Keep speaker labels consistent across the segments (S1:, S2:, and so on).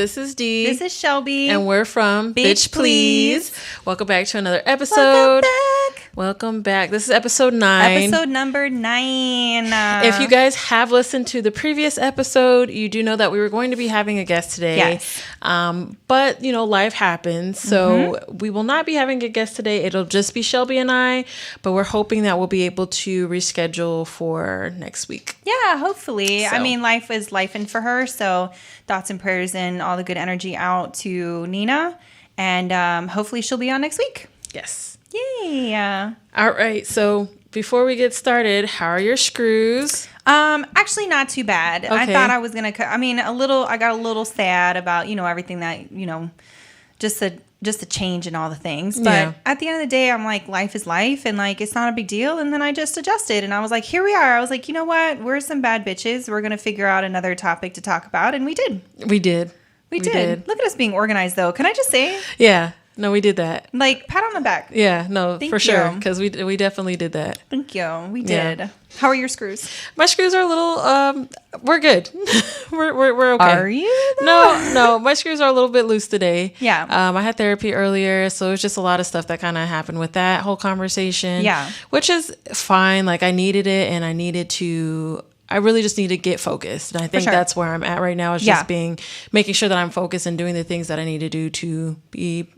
S1: This is Dee.
S2: This is Shelby.
S1: And we're from
S2: Bitch Please.
S1: Welcome back to another episode.
S2: Welcome back.
S1: Welcome back. This is episode 9.
S2: Episode number 9.
S1: If you guys have listened to the previous episode, you do know that we were going to be having a guest today.
S2: Yes.
S1: But, you know, life happens. So we will not be having a guest today. It'll just be Shelby and I. But we're hoping that we'll be able to reschedule for next week.
S2: Yeah, hopefully.
S1: So.
S2: I mean, life is lifing for her. So thoughts and prayers and all the good energy out to Nina. And hopefully she'll be on next week.
S1: Yes.
S2: Yay.
S1: All right. So before we get started, how are your screws?
S2: Actually not too bad.
S1: Okay.
S2: I thought I was going to, I got a little sad about, everything that, just the change and all the things. But at the end of the day, I'm like, life is life and like, it's not a big deal. And then I just adjusted and I was like, here we are. I was like, you know what? We're some bad bitches. We're going to figure out another topic to talk about. And we did.
S1: We did.
S2: We did. Look at us being organized though. Can I just say?
S1: Yeah. No, we did that.
S2: Like, pat on the back.
S1: Yeah, no,
S2: Thank
S1: for
S2: you.
S1: sure. Because we definitely did that.
S2: Thank you. We did.
S1: Yeah.
S2: How are your screws?
S1: My screws are a little, we're good. we're okay.
S2: Are you? Though?
S1: No, my screws are a little bit loose today.
S2: Yeah.
S1: I had therapy earlier, so it was just a lot of stuff that kind of happened with that whole conversation.
S2: Yeah.
S1: Which is fine. Like, I needed it, and I really just need to get focused. And I think that's where I'm at right now, is just making sure that I'm focused and doing the things that I need to do to be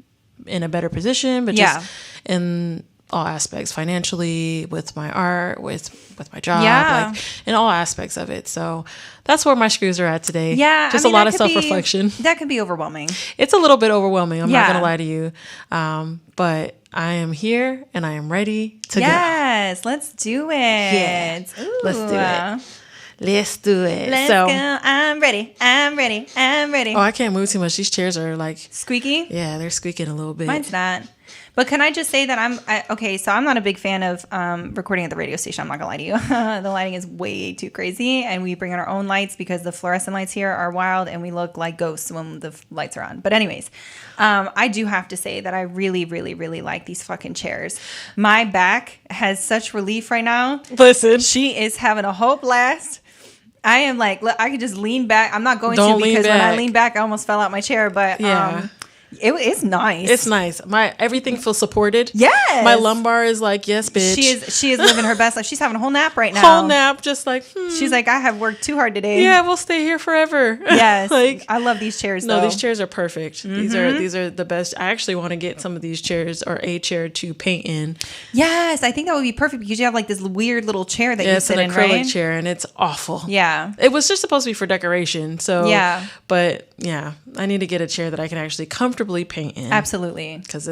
S1: in a better position, but just in all aspects, financially, with my art, with my job, like in all aspects of it. So that's where my screws are at today.
S2: Yeah.
S1: Just a lot of self-reflection.
S2: That could be overwhelming.
S1: It's a little bit overwhelming. I'm not going to lie to you. But I am here and I am ready to go.
S2: Yes. Let's do it.
S1: Yeah.
S2: Ooh.
S1: Let's do it. Let's do it.
S2: Let's go. I'm ready.
S1: Oh, I can't move too much. These chairs are like
S2: squeaky.
S1: Yeah, they're squeaking a little bit.
S2: Mine's not. But can I just say that okay, so I'm not a big fan of recording at the radio station. I'm not going to lie to you. The lighting is way too crazy. And we bring in our own lights because the fluorescent lights here are wild and we look like ghosts when the lights are on. But anyways, I do have to say that I really, really, really like these fucking chairs. My back has such relief right now.
S1: Listen.
S2: She is having a whole blast. I am like, I could just lean back. I'm not going
S1: Don't
S2: to because when I lean back, I almost fell out my chair. But it's nice.
S1: It's nice. Everything feels supported.
S2: Yes.
S1: My lumbar is like, yes, bitch.
S2: She is living her best life. She's having a whole nap right now.
S1: Whole nap, just like.
S2: She's like, I have worked too hard today.
S1: Yeah, we'll stay here forever.
S2: Yes.
S1: Like,
S2: I love these chairs.
S1: No,
S2: though.
S1: these chairs are perfect. These are the best. I actually want to get some of these chairs or a chair to paint in.
S2: Yes, I think that would be perfect because you have like this weird little chair that you sit in, right?
S1: It's an acrylic chair and it's awful.
S2: Yeah.
S1: It was just supposed to be for decoration. So
S2: yeah.
S1: But yeah, I need to get a chair that I can actually comfortably paint in.
S2: Absolutely.
S1: Because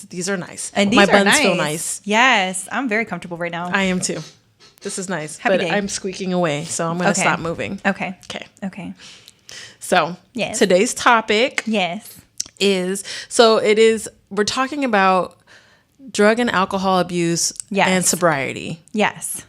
S1: these are nice.
S2: And these
S1: my
S2: are
S1: buns feel nice.
S2: Yes, I'm very comfortable right now.
S1: I am too. This is nice.
S2: Happy
S1: but
S2: day.
S1: I'm squeaking away, so I'm going to stop moving.
S2: Okay.
S1: Okay. So
S2: yes.
S1: Today's topic we're talking about drug and alcohol abuse and sobriety.
S2: Yes.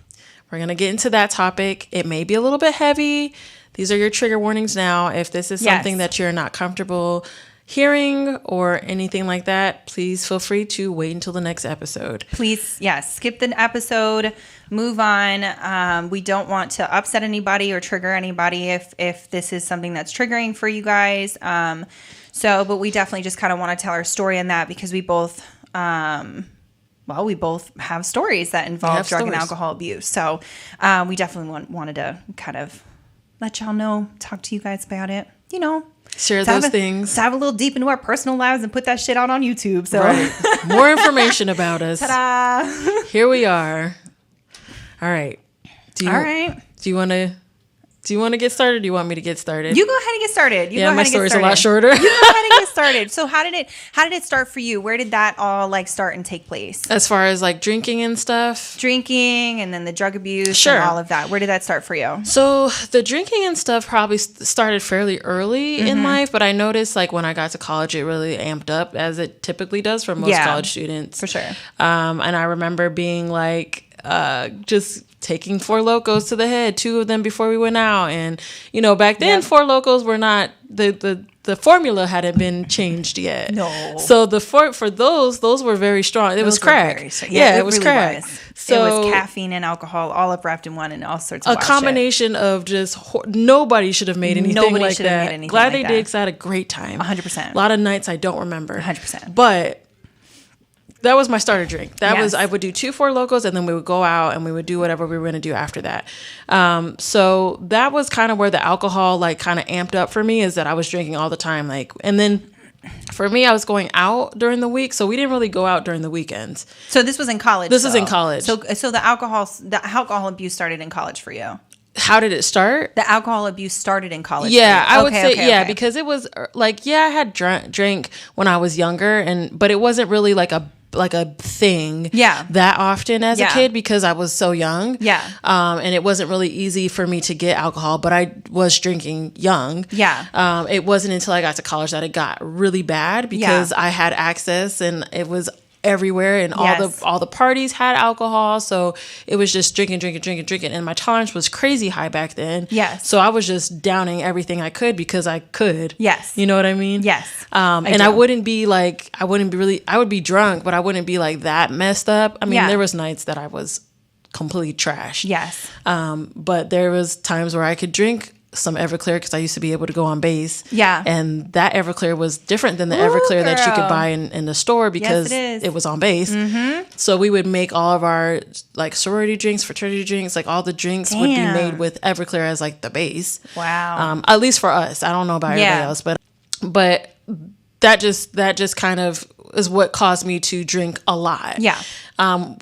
S1: We're going to get into that topic. It may be a little bit heavy. These are your trigger warnings now. If this is something that you're not comfortable hearing or anything like that, please feel free to wait until the next episode.
S2: Please, skip the episode, move on. We don't want to upset anybody or trigger anybody if this is something that's triggering for you guys. But we definitely just kind of want to tell our story in that because we both we both have stories that involve drug and alcohol abuse. So we definitely wanted to kind of let y'all know, talk to you guys about it,
S1: Share those things.
S2: Dive a little deep into our personal lives and put that shit out on YouTube. So
S1: more information about us.
S2: Ta-da!
S1: Here we are. All right. Do you want to get started? Or do you want me to get started?
S2: You go ahead and get started.
S1: My story's a lot shorter.
S2: You go ahead and get started. So how did it start for you? Where did that all start and take place?
S1: As far as drinking and stuff?
S2: Drinking and then the drug abuse and all of that. Where did that start for you?
S1: So the drinking and stuff probably started fairly early in life, but I noticed when I got to college, it really amped up as it typically does for most college students.
S2: For sure.
S1: And I remember being just taking 4 Locos to the head, 2 of them before we went out. And, back then 4 Locos were not, the formula hadn't been changed yet.
S2: No.
S1: So for those were very strong. It was crack.
S2: Yeah, it
S1: was
S2: really
S1: crack.
S2: was. was caffeine and alcohol all up wrapped in one and all sorts of
S1: a combination of just nobody should have made anything
S2: nobody
S1: like
S2: should have
S1: that.
S2: made anything
S1: Glad
S2: like
S1: they
S2: that.
S1: did because I had a great time.
S2: 100%.
S1: A lot of nights I don't remember.
S2: 100%.
S1: But that was my starter drink. That
S2: Yes.
S1: was, I would do 2 Four Locos and then we would go out and we would do whatever we were going to do after that. So that was kind of where the alcohol like kind of amped up for me, is that I was drinking all the time. Like, and then for me, I was going out during the week, so we didn't really go out during the weekends.
S2: So this was in college.
S1: This is in college.
S2: So the alcohol abuse started in college for you.
S1: How did it start?
S2: The alcohol abuse started in college.
S1: Yeah, I would say because it was like, I had drank when I was younger, but it wasn't really like a thing that often as a kid because I was so young. Yeah. And it wasn't really easy for me to get alcohol, but I was drinking young. Yeah. It wasn't until I got to college that it got really bad because I had access and it was everywhere and all the parties had alcohol, so it was just drinking, and my tolerance was crazy high back then. Yes. So I was just downing everything I could because I could. Yes. You know what I mean? Yes. I would be drunk, but I wouldn't be like that messed up. I mean, there was nights that I was completely trash. Yes. But there was times where I could drink some Everclear because I used to be able to go on base. Yeah. And that Everclear was different than the Everclear that you could buy in the store because it was on base. Mm-hmm. So we would make all of our like sorority drinks, fraternity drinks, like all the drinks would be made with Everclear as like the base. Wow. At least for us. I don't know about everybody else, but that just kind of is what caused me to drink a lot. Yeah.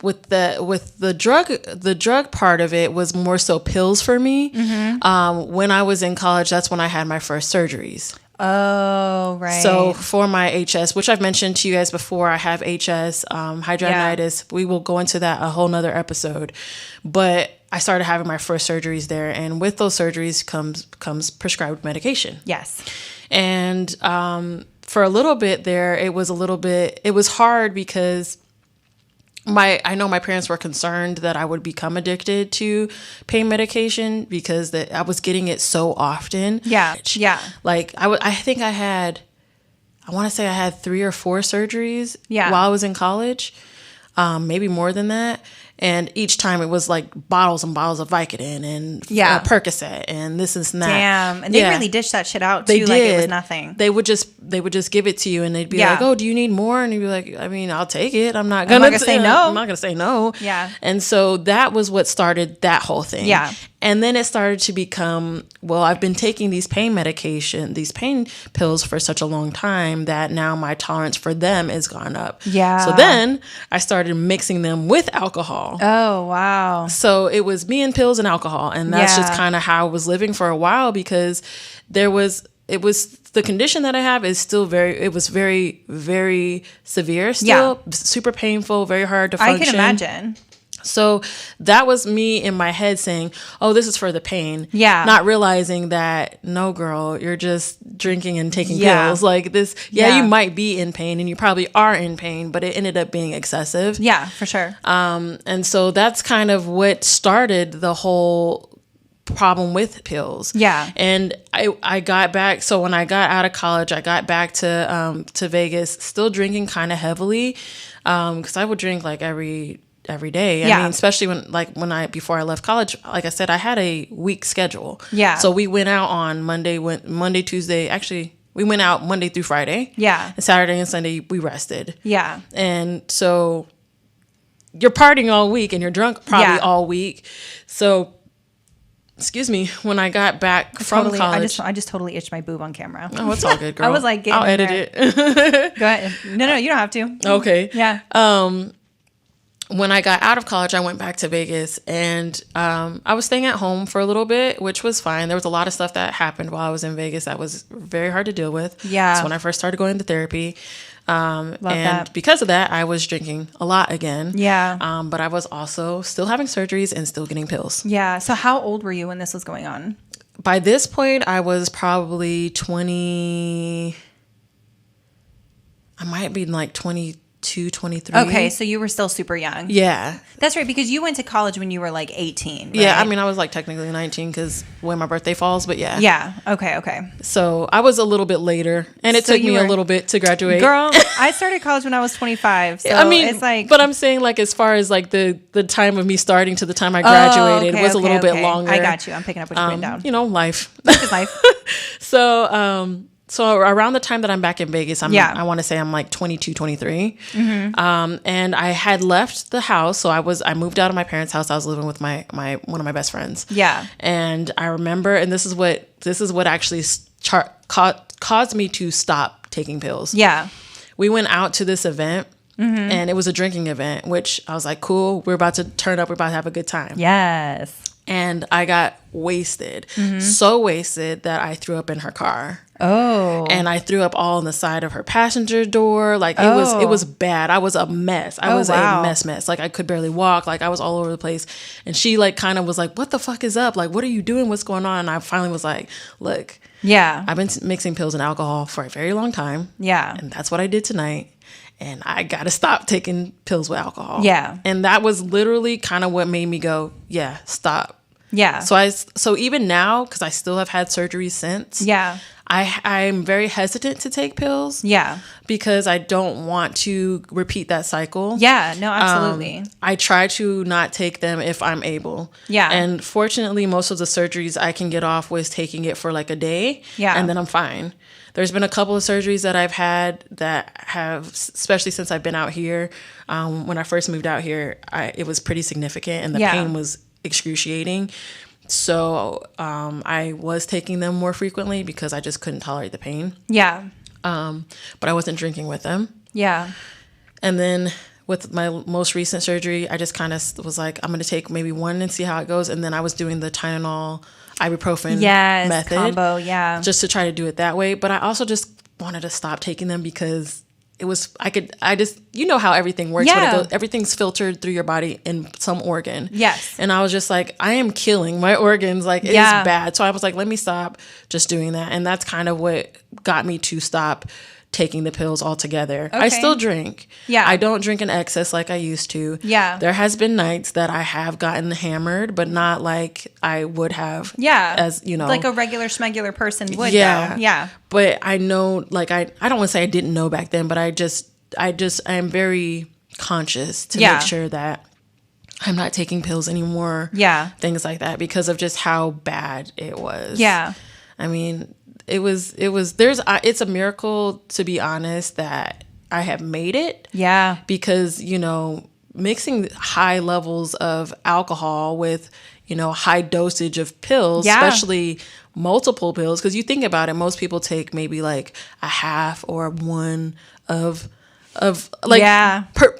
S1: With the drug part of it was more so pills for me. Mm-hmm. When I was in college, that's when I had my first surgeries. Oh, right. So for my HS, which I've mentioned to you guys before, I have HS, hidradenitis. Yeah. We will go into that a whole nother episode. But I started having my first surgeries there, and with those surgeries comes prescribed medication. Yes. And for a little bit there, it was hard because I know my parents were concerned that I would become addicted to pain medication because I was getting it so often. Yeah. Yeah. Like I want to say I had 3 or 4 surgeries while I was in college. Maybe more than that. And each time it was like bottles and bottles of Vicodin and Percocet and this and that. Damn.
S2: And they really dished that shit out too. Like it was nothing.
S1: They would just give it to you and they'd be like, oh, do you need more? And you'd be like, I mean, I'll take it. I'm not going to say no. I'm not going to say no. Yeah. And so that was what started that whole thing. Yeah. And then it started to become, well, I've been taking these pain pills for such a long time that now my tolerance for them has gone up. Yeah. So then I started mixing them with alcohol.
S2: Oh, wow.
S1: So it was me and pills and alcohol. And that's just kind of how I was living for a while because it was the condition that I have is still very, very severe still. Yeah. Super painful, very hard to function.
S2: I can imagine.
S1: So that was me in my head saying, oh, this is for the pain. Yeah. Not realizing that, no, girl, you're just drinking and taking pills. Like this, you might be in pain and you probably are in pain, but it ended up being excessive.
S2: Yeah, for sure.
S1: And so that's kind of what started the whole problem with pills. Yeah. And I got back. So when I got out of college, I got back to Vegas, still drinking kind of heavily. Cause I would drink like every day. I mean, especially before I left college, like I said, I had a week schedule. Yeah. So we went out on Monday, Tuesday. Actually, we went out Monday through Friday. Yeah. And Saturday and Sunday we rested. Yeah. And so you're partying all week and you're drunk probably all week. So, excuse me, when I got back from college.
S2: I just totally itched my boob on camera.
S1: Oh, it's all good, girl.
S2: I was like,
S1: I'll edit it.
S2: Go ahead. No, you don't have to.
S1: Okay. Yeah. When I got out of college, I went back to Vegas and I was staying at home for a little bit, which was fine. There was a lot of stuff that happened while I was in Vegas that was very hard to deal with. Yeah. That's when I first started going to therapy. Because of that, I was drinking a lot again. Yeah. But I was also still having surgeries and still getting pills.
S2: Yeah. So how old were you when this was going on?
S1: By this point, I was probably 20. I might be like 22 23.
S2: Okay, so you were still super young.
S1: Yeah.
S2: That's right, because you went to college when you were like 18, right?
S1: Yeah, I mean, I was like technically 19 because when my birthday falls, but yeah.
S2: Yeah, okay.
S1: So I was a little bit later, and it took me a little bit to graduate.
S2: Girl, I started college when I was 25, so
S1: I mean,
S2: it's like...
S1: But I'm saying, like, as far as like the time of me starting to the time I graduated was a little bit longer.
S2: I got you. I'm picking up what you're putting down.
S1: You know, life.
S2: Life is life.
S1: So around the time that I'm back in Vegas, I want to say I'm like 22, 23. Mm-hmm. And I had left the house. So I moved out of my parents' house. I was living with my one of my best friends.
S2: Yeah.
S1: And I remember, and this is what actually caused me to stop taking pills.
S2: Yeah.
S1: We went out to this event. Mm-hmm. And it was a drinking event, which I was like, cool, we're about to turn up. We're about to have a good time.
S2: Yes.
S1: And I got wasted. Mm-hmm. So wasted that I threw up in her car.
S2: Oh.
S1: And I threw up all on the side of her passenger door. Like it was bad. I was a mess. I was a mess. Like I could barely walk. Like I was all over the place. And she like kind of was like, what the fuck is up? Like, what are you doing? What's going on? And I finally was like, look, I've been mixing pills and alcohol for a very long time. Yeah. And that's what I did tonight. And I got to stop taking pills with alcohol. Yeah. And that was literally kind of what made me go, yeah, stop. Yeah. So even now, because I still have had surgery since. Yeah. I'm very hesitant to take pills. Yeah. Because I don't want to repeat that cycle.
S2: Yeah, no, absolutely.
S1: I try to not take them if I'm able. Yeah. And fortunately, most of the surgeries I can get off with taking it for like a day. Yeah. And then I'm fine. There's been a couple of surgeries that I've had that have, especially since I've been out here. When I first moved out here, it was pretty significant and the pain was excruciating. So I was taking them more frequently because I just couldn't tolerate the pain. Yeah. But I wasn't drinking with them. Yeah. And then with my most recent surgery, I just kind of was like, I'm going to take maybe one and see how it goes. And then I was doing the Tylenol, ibuprofen method. Combo, just to try to do it that way. But I also just wanted to stop taking them because you know how everything works. Yeah. Everything's filtered through your body in some organ. Yes. And I was just like, I am killing my organs. Like, it's bad. So I was like, let me stop just doing that. And that's kind of what got me to stop taking the pills altogether. Okay. I still drink. Yeah. I don't drink in excess like I used to. Yeah. There has been nights that I have gotten hammered, but not like I would have. Yeah. As, you know.
S2: Like a regular schmegular person would. Yeah. Though. Yeah.
S1: But I know, like, I don't want to say I didn't know back then, but I am very conscious to make sure that I'm not taking pills anymore. Yeah. Things like that because of just how bad it was. Yeah. I mean, it's a miracle, to be honest, that I have made it. Yeah. Because, you know, mixing high levels of alcohol with, you know, high dosage of pills, especially multiple pills, because you think about it, most people take maybe like a half or one of like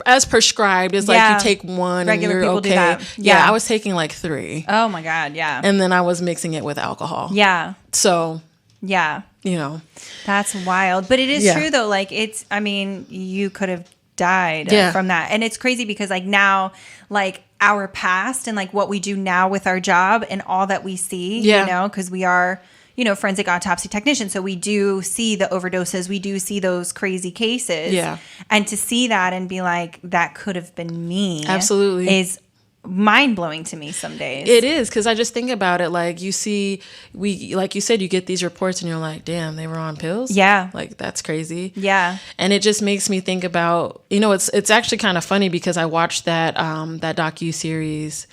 S1: as prescribed. It's like you take one regular and you're okay. Do that. Yeah, I was taking like 3.
S2: Oh my God, yeah.
S1: And then I was mixing it with alcohol. Yeah. So yeah, you know,
S2: that's wild. But it is true though. Like I mean, you could have died from that. And it's crazy because like now, like our past and like what we do now with our job and all that we see, you know, because we are, you know, forensic autopsy technicians. So we do see the overdoses. We do see those crazy cases. Yeah. And to see that and be like, that could have been me.
S1: Absolutely.
S2: Is mind-blowing to me some days.
S1: It is, because I just think about it, like you see, like you said, you get these reports and you're like, damn, they were on pills. Yeah. Like, that's crazy. Yeah. And it just makes me think about, you know, it's actually kind of funny because I watched that docu-series,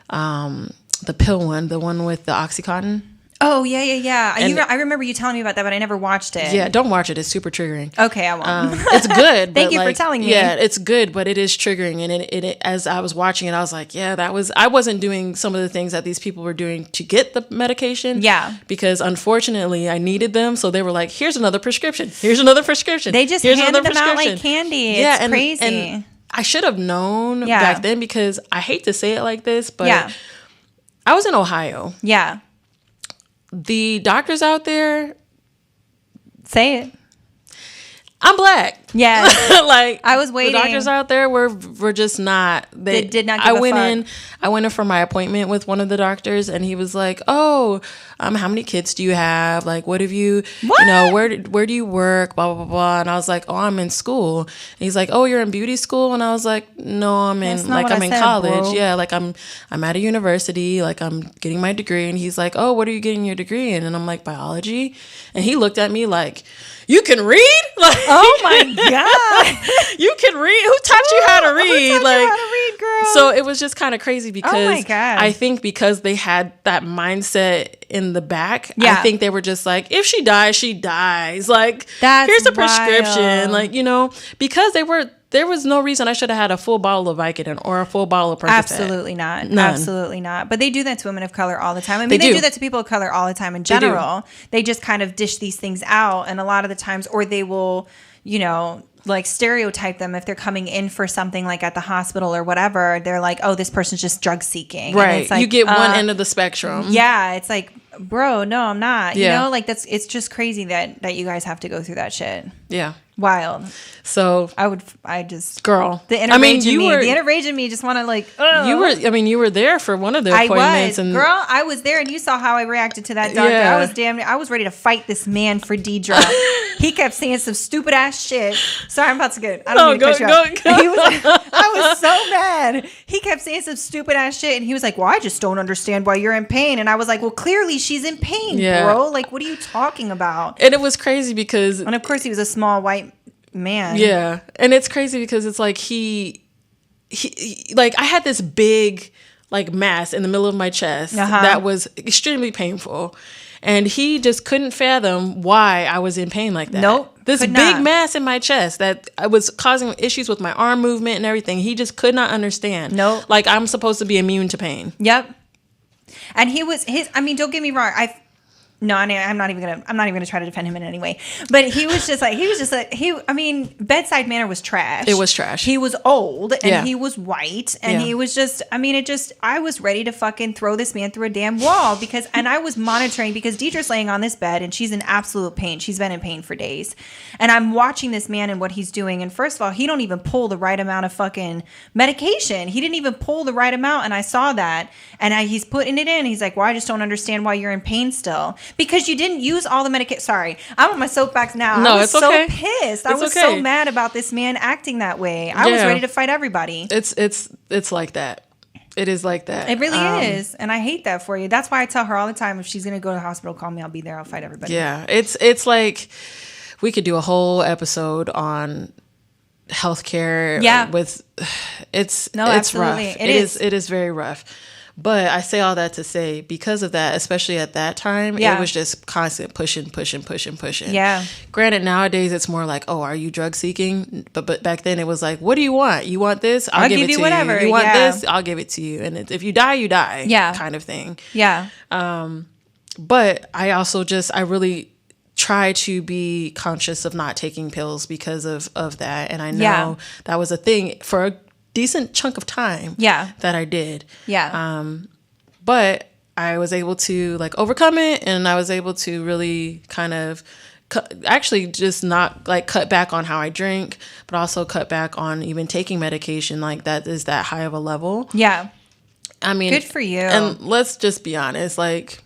S1: the pill one, the one with the Oxycontin.
S2: Oh, yeah. I remember you telling me about that, but I never watched it.
S1: Yeah, don't watch it. It's super triggering.
S2: Okay, I won't.
S1: It's good.
S2: Thank you for telling me.
S1: Yeah, it's good, but it is triggering. And it as I was watching it, I was like, yeah, I wasn't doing some of the things that these people were doing to get the medication. Yeah. Because unfortunately, I needed them. So they were like, here's another prescription. Here's another prescription.
S2: They just handed them out like candy. It's crazy. And
S1: I should have known back then because I hate to say it like this, but I was in Ohio. Yeah. The doctors out there,
S2: say it.
S1: I'm black.
S2: Yeah.
S1: Like,
S2: I was waiting.
S1: The doctors out there were just not. They
S2: did not give a fuck.
S1: I went in for my appointment with one of the doctors, and he was like, "Oh, how many kids do you have? Like, what have you?
S2: What?
S1: You know, where do you work? Blah blah blah." And I was like, "Oh, I'm in school." And he's like, "Oh, you're in beauty school?" And I was like, "No, I'm in college. Bro. Yeah, like I'm at a university. Like I'm getting my degree." And he's like, "Oh, what are you getting your degree in?" And I'm like, "Biology." And he looked at me like, "You can read?" Like,
S2: oh my God.
S1: You can read? Who taught you how to read?
S2: Who taught you how to read, girl?
S1: So it was just kind of crazy because
S2: oh my God.
S1: I think because they had that mindset in the back,
S2: yeah.
S1: I think they were just like, if she dies, she dies. Like,
S2: that's
S1: here's a prescription.
S2: Wild.
S1: Like, you know, because there was no reason I should have had a full bottle of Vicodin or a full bottle of Percocet.
S2: Absolutely not.
S1: None.
S2: Absolutely not. But they do that to women of color all the time. I mean, they do that to people of color all the time in general. They just kind of dish these things out. And a lot of the times, or they will, you know, like stereotype them if they're coming in for something like at the hospital or whatever. They're like, oh, this person's just drug seeking.
S1: Right.
S2: And it's like,
S1: you get one end of the spectrum.
S2: Yeah. It's like, bro, no, I'm not.
S1: Yeah.
S2: You know, like it's just crazy that you guys have to go through that shit.
S1: Yeah.
S2: Wild.
S1: So
S2: girl, the inner rage in me just want to like,
S1: you were there for one of the appointments.
S2: I was there, and you saw how I reacted to that doctor. Yeah. I was ready to fight this man for Deidre. He kept saying some stupid ass shit. Sorry, I'm about to get, I don't mean to cut you off. I was so mad. He kept saying some stupid ass shit, and he was like, well, I just don't understand why you're in pain. And I was like, well, clearly she's in pain, bro. Like, what are you talking about?
S1: And it was crazy because,
S2: and of course he was a small white man.
S1: Yeah. And it's crazy because it's like he like I had this big like mass in the middle of my chest that was extremely painful. And he just couldn't fathom why I was in pain like that.
S2: Nope.
S1: This big mass in my chest that was causing issues with my arm movement and everything. He just could not understand.
S2: Nope.
S1: Like I'm supposed to be immune to pain.
S2: Yep. And I mean, don't get me wrong. I'm not even gonna try to defend him in any way. But he was just like, I mean, bedside manner was trash.
S1: It was trash.
S2: He was old and he was white and he was just, I was ready to fucking throw this man through a damn wall and I was monitoring because Deidre's laying on this bed and she's in absolute pain. She's been in pain for days. And I'm watching this man and what he's doing. And first of all, he don't even pull the right amount of fucking medication. He didn't even pull the right amount. And I saw that and he's putting it in. He's like, well, I just don't understand why you're in pain still. Because you didn't use all the medication. Sorry, I'm on my soapbox now.
S1: No,
S2: I was
S1: it's okay.
S2: so pissed. I was so mad about this man acting that way. I was ready to fight everybody.
S1: It's like that. It is like that.
S2: It really is. And I hate that for you. That's why I tell her all the time, if she's going to go to the hospital, call me. I'll be there. I'll fight everybody.
S1: Yeah. It's like we could do a whole episode on healthcare.
S2: Yeah.
S1: It's
S2: absolutely.
S1: rough. It is very rough. But I say all that to say, because of that, especially at that time, it was just constant pushing.
S2: Yeah.
S1: Granted, nowadays it's more like, oh, are you drug seeking? But back then it was like, what do you want? You want this? I'll give it to you.
S2: Whatever.
S1: You want this? I'll give it to you. And if you die, you die.
S2: Yeah.
S1: Kind of thing.
S2: Yeah.
S1: But I also I really try to be conscious of not taking pills because of that. And I know that was a thing for a decent chunk of time that I did.
S2: Yeah.
S1: But I was able to like overcome it, and I was able to really kind of actually just not like cut back on how I drink, but also cut back on even taking medication like that is that high of a level.
S2: Yeah.
S1: I mean,
S2: good for you.
S1: And let's just be honest, like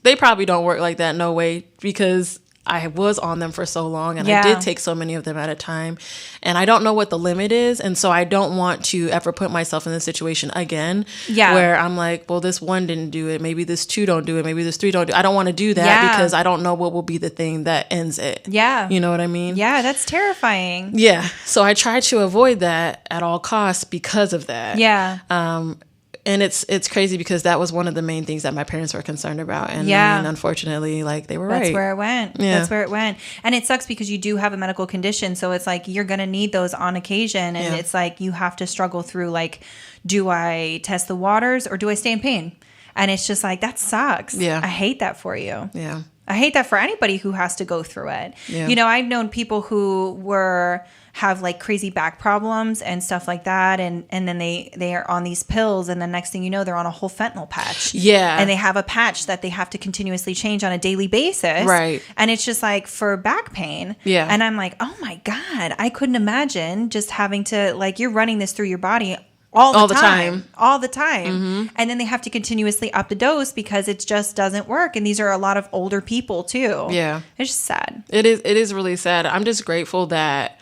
S1: they probably don't work like that. No way, because I was on them for so long and I did take so many of them at a time, and I don't know what the limit is. And so I don't want to ever put myself in this situation again where I'm like, well, this one didn't do it. Maybe this two don't do it. Maybe this three don't do it. I don't want to do that because I don't know what will be the thing that ends it.
S2: Yeah.
S1: You know what I mean?
S2: Yeah. That's terrifying.
S1: Yeah. So I try to avoid that at all costs because of that.
S2: Yeah.
S1: And it's crazy because that was one of the main things that my parents were concerned about. And I mean, unfortunately, like they were right.
S2: That's where it went.
S1: Yeah.
S2: That's where it went. And it sucks because you do have a medical condition. So it's like you're going to need those on occasion. And it's like you have to struggle through like, do I test the waters or do I stay in pain? And it's just like, that sucks.
S1: Yeah.
S2: I hate that for you.
S1: Yeah.
S2: I hate that for anybody who has to go through it.
S1: Yeah.
S2: You know, I've known people who have like crazy back problems and stuff like that. And then they are on these pills. And the next thing you know, they're on a whole fentanyl patch.
S1: Yeah.
S2: And they have a patch that they have to continuously change on a daily basis.
S1: Right.
S2: And it's just like for back pain.
S1: Yeah.
S2: And I'm like, oh my God, I couldn't imagine just having to, like, you're running this through your body all the time. Mm-hmm. And then they have to continuously up the dose because it just doesn't work. And these are a lot of older people too.
S1: Yeah.
S2: It's just sad.
S1: It is really sad. I'm just grateful that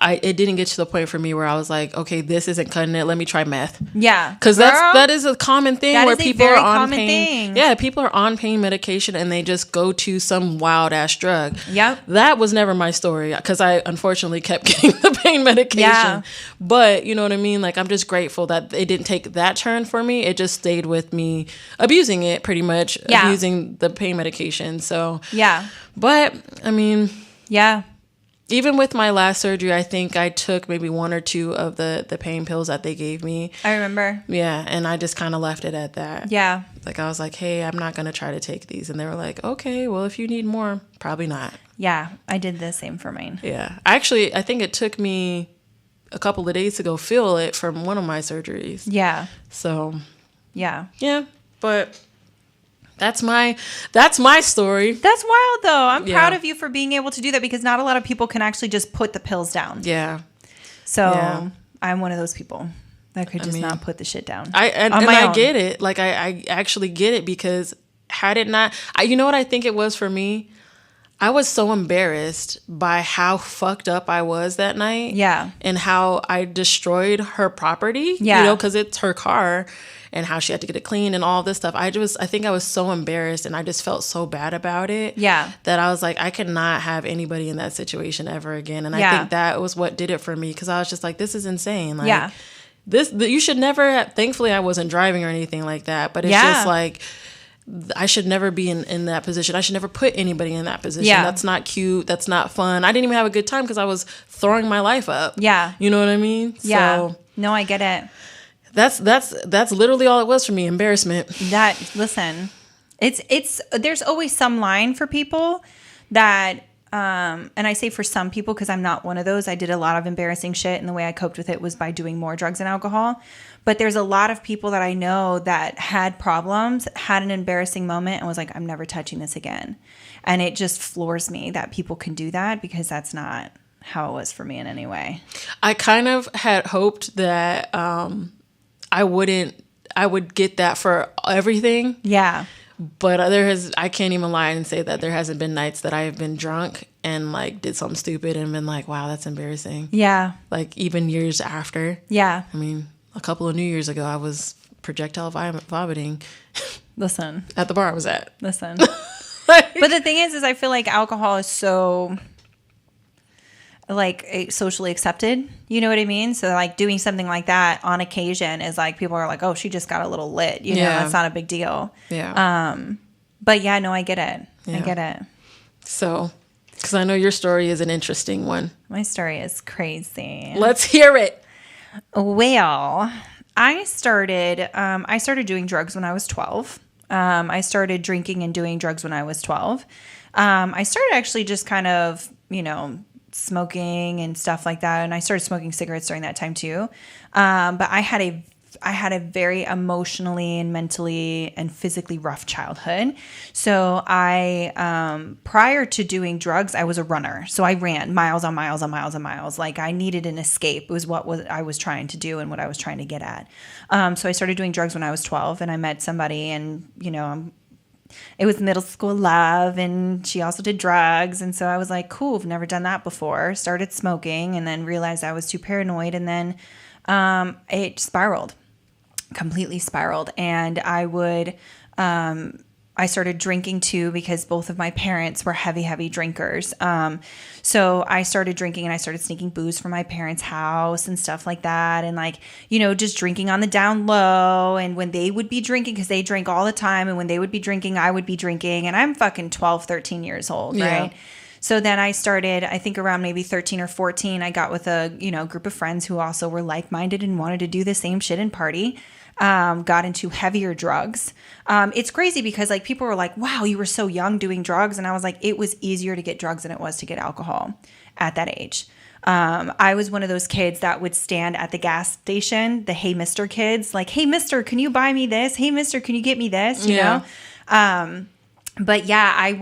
S1: it didn't get to the point for me where I was like, okay, this isn't cutting it. Let me try meth.
S2: Yeah.
S1: Because that is a common thing where people are on pain.
S2: Thing.
S1: Yeah, people are on pain medication and they just go to some wild ass drug.
S2: Yep.
S1: That was never my story because I unfortunately kept getting the pain medication.
S2: Yeah.
S1: But you know what I mean? Like, I'm just grateful that it didn't take that turn for me. It just stayed with me abusing it pretty much.
S2: Yeah.
S1: Abusing the pain medication. So.
S2: Yeah.
S1: But, I mean.
S2: Yeah.
S1: Even with my last surgery, I think I took maybe 1 or 2 of the pain pills that they gave me.
S2: I remember.
S1: Yeah, and I just kind of left it at that.
S2: Yeah.
S1: Like, I was like, hey, I'm not going to try to take these. And they were like, okay, well, if you need more, probably not.
S2: Yeah, I did the same for mine.
S1: Yeah. Actually, I think it took me a couple of days to go feel it from one of my surgeries.
S2: Yeah.
S1: So.
S2: Yeah.
S1: Yeah, but... That's my story.
S2: That's wild, though. I'm proud of you for being able to do that because not a lot of people can actually just put the pills down.
S1: Yeah.
S2: So I'm one of those people that could just not put the shit down.
S1: I get it. Like, I actually get it because had it not... you know what I think it was for me? I was so embarrassed by how fucked up I was that night.
S2: Yeah.
S1: And how I destroyed her property.
S2: Yeah.
S1: You know, because it's her car. And how she had to get it clean and all this stuff. I think I was so embarrassed and I just felt so bad about it.
S2: Yeah.
S1: That I was like, I cannot have anybody in that situation ever again. And I think that was what did it for me. Because I was just like, this is insane. Like, you should never thankfully I wasn't driving or anything like that. But it's just like, I should never be in that position. I should never put anybody in that position.
S2: Yeah.
S1: That's not cute. That's not fun. I didn't even have a good time because I was throwing my life up.
S2: Yeah.
S1: You know what I mean?
S2: Yeah.
S1: So,
S2: no, I get it.
S1: That's literally all it was for me. Embarrassment.
S2: Listen, it's there's always some line for people that, and I say for some people because I'm not one of those. I did a lot of embarrassing shit, and the way I coped with it was by doing more drugs and alcohol. But there's a lot of people that I know that had problems, had an embarrassing moment, and was like, I'm never touching this again. And it just floors me that people can do that because that's not how it was for me in any way.
S1: I kind of had hoped that I would get that for everything.
S2: Yeah.
S1: But I can't even lie and say that there hasn't been nights that I have been drunk and like did something stupid and been like, wow, that's embarrassing.
S2: Yeah. Like
S1: even years after.
S2: Yeah.
S1: I mean, a couple of New Years ago, I was projectile vomiting.
S2: Listen.
S1: At the bar I was at.
S2: Listen. But the thing is I feel like alcohol is so... like socially accepted, you know what I mean? So like doing something like that on occasion is like people are like, oh, she just got a little lit, you know, that's not a big deal.
S1: Yeah.
S2: But yeah, no, I get it.
S1: Yeah.
S2: I get it.
S1: So, because I know your story is an interesting one.
S2: My story is crazy.
S1: Let's hear it.
S2: Well, I started doing drugs when I was 12. I started drinking and doing drugs when I was 12. I started actually just kind of, you know, smoking and stuff like that. And I started smoking cigarettes during that time too. But I had a very emotionally and mentally and physically rough childhood. So prior to doing drugs, I was a runner. So I ran miles on miles on miles on miles. Like I needed an escape. It was what I was trying to do and what I was trying to get at. So I started doing drugs when I was 12 and I met somebody and, you know, it was middle school love and she also did drugs. And so I was like, cool, I've never done that before. Started smoking and then realized I was too paranoid. And then it completely spiraled. And I started drinking too because both of my parents were heavy drinkers. So I started drinking and I started sneaking booze from my parents' house and stuff like that. And like, you know, just drinking on the down low. And when they would be drinking, because they drank all the time. And when they would be drinking, I would be drinking. And I'm fucking 12, 13 years old,
S1: yeah.
S2: right? So then I started, I think around maybe 13 or 14, I got with a, you know, group of friends who also were like-minded and wanted to do the same shit and party. got into heavier drugs. It's crazy because like people were like, wow, you were so young doing drugs. And I was like, it was easier to get drugs than it was to get alcohol at that age. I was one of those kids that would stand at the gas station, the Hey Mister kids, like, hey Mister, can you buy me this? Hey Mister, can you get me this? You know? But yeah, I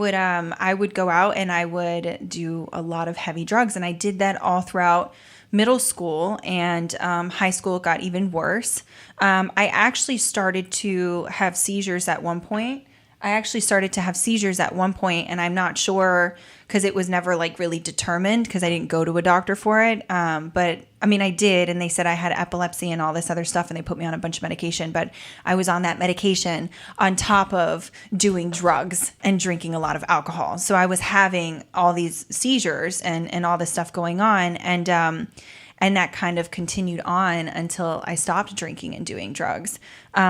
S2: would go out and I would do a lot of heavy drugs. And I did that all throughout middle school, and high school got even worse. I actually started to have seizures at one point. And I'm not sure because it was never like really determined because I didn't go to a doctor for it. But I mean, I did, and they said I had epilepsy and all this other stuff, and they put me on a bunch of medication. But I was on that medication on top of doing drugs and drinking a lot of alcohol. So I was having all these seizures and all this stuff going on. And that kind of continued on until I stopped drinking and doing drugs. When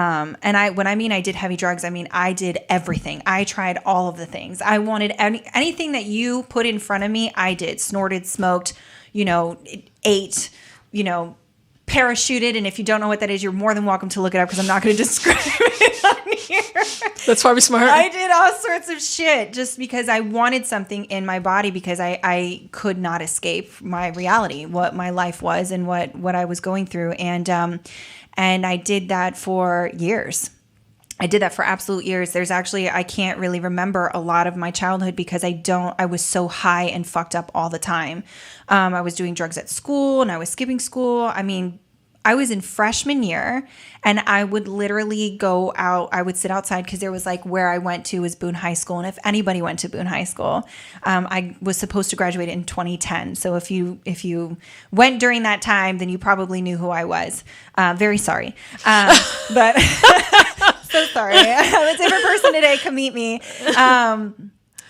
S2: I did heavy drugs, I mean, I did everything. I tried all of the things. I wanted anything that you put in front of me, I did. Snorted, smoked, ate, parachuted. And if you don't know what that is, you're more than welcome to look it up because I'm not going to describe it on here.
S1: That's probably smart.
S2: I did all sorts of shit just because I wanted something in my body because I could not escape my reality, what my life was and what I was going through. And I did that for years. I did that for absolute years. I can't really remember a lot of my childhood because I was so high and fucked up all the time. I was doing drugs at school and I was skipping school. I mean, I was in freshman year and I would literally go out. I would sit outside because there was like where I went to was Boone High School. And if anybody went to Boone High School, I was supposed to graduate in 2010. So if you went during that time, then you probably knew who I was. Very sorry. But so sorry. I'm a different person today. Come meet me.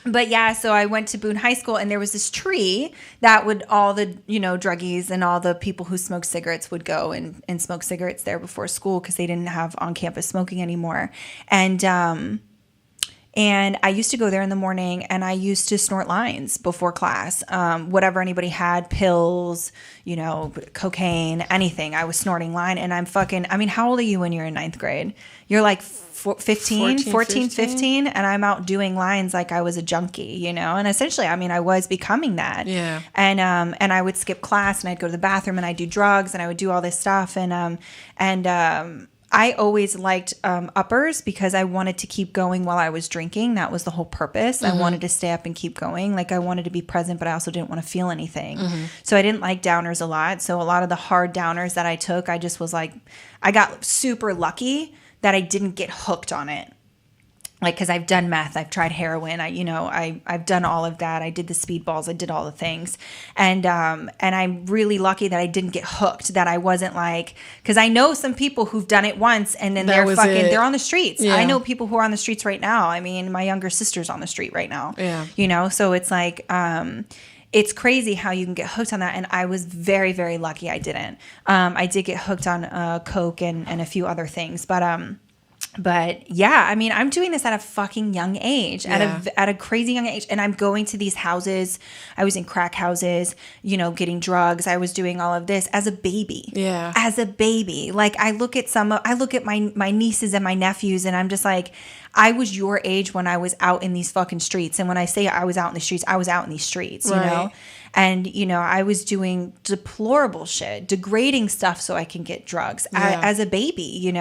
S2: But yeah, so I went to Boone High School and there was this tree that would all the, druggies and all the people who smoked cigarettes would go and smoke cigarettes there before school because they didn't have on-campus smoking anymore. And I used to go there in the morning and I used to snort lines before class. Whatever anybody had, pills, cocaine, anything. I was snorting line and how old are you when you're in ninth grade? You're like 14, 15, and I'm out doing lines like I was a junkie, and essentially, I was becoming that.
S1: Yeah.
S2: And I would skip class and I'd go to the bathroom and I'd do drugs and I would do all this stuff. And I always liked uppers because I wanted to keep going while I was drinking. That was the whole purpose. Mm-hmm. I wanted to stay up and keep going. Like I wanted to be present, but I also didn't want to feel anything. Mm-hmm. So I didn't like downers a lot. So a lot of the hard downers that I took, I just was like, I got super lucky that I didn't get hooked on it. Like, cause I've done meth, I've tried heroin, I've done all of that. I did the speedballs, I did all the things. And I'm really lucky that I didn't get hooked, that I wasn't like, cause I know some people who've done it once and then they're on the streets. Yeah. I know people who are on the streets right now. I mean, my younger sister's on the street right now, so it's like, it's crazy how you can get hooked on that. And I was very, very lucky I didn't. I did get hooked on coke and a few other things, but yeah, I'm doing this at a fucking young age, at a crazy young age. And I'm going to these houses. I was in crack houses, getting drugs. I was doing all of this as a baby. Yeah. As a baby. Like I look at my nieces and my nephews and I'm just like, I was your age when I was out in these fucking streets. And when I say I was out in the streets, I was out in these streets, And, I was doing deplorable shit, degrading stuff so I can get drugs as a baby,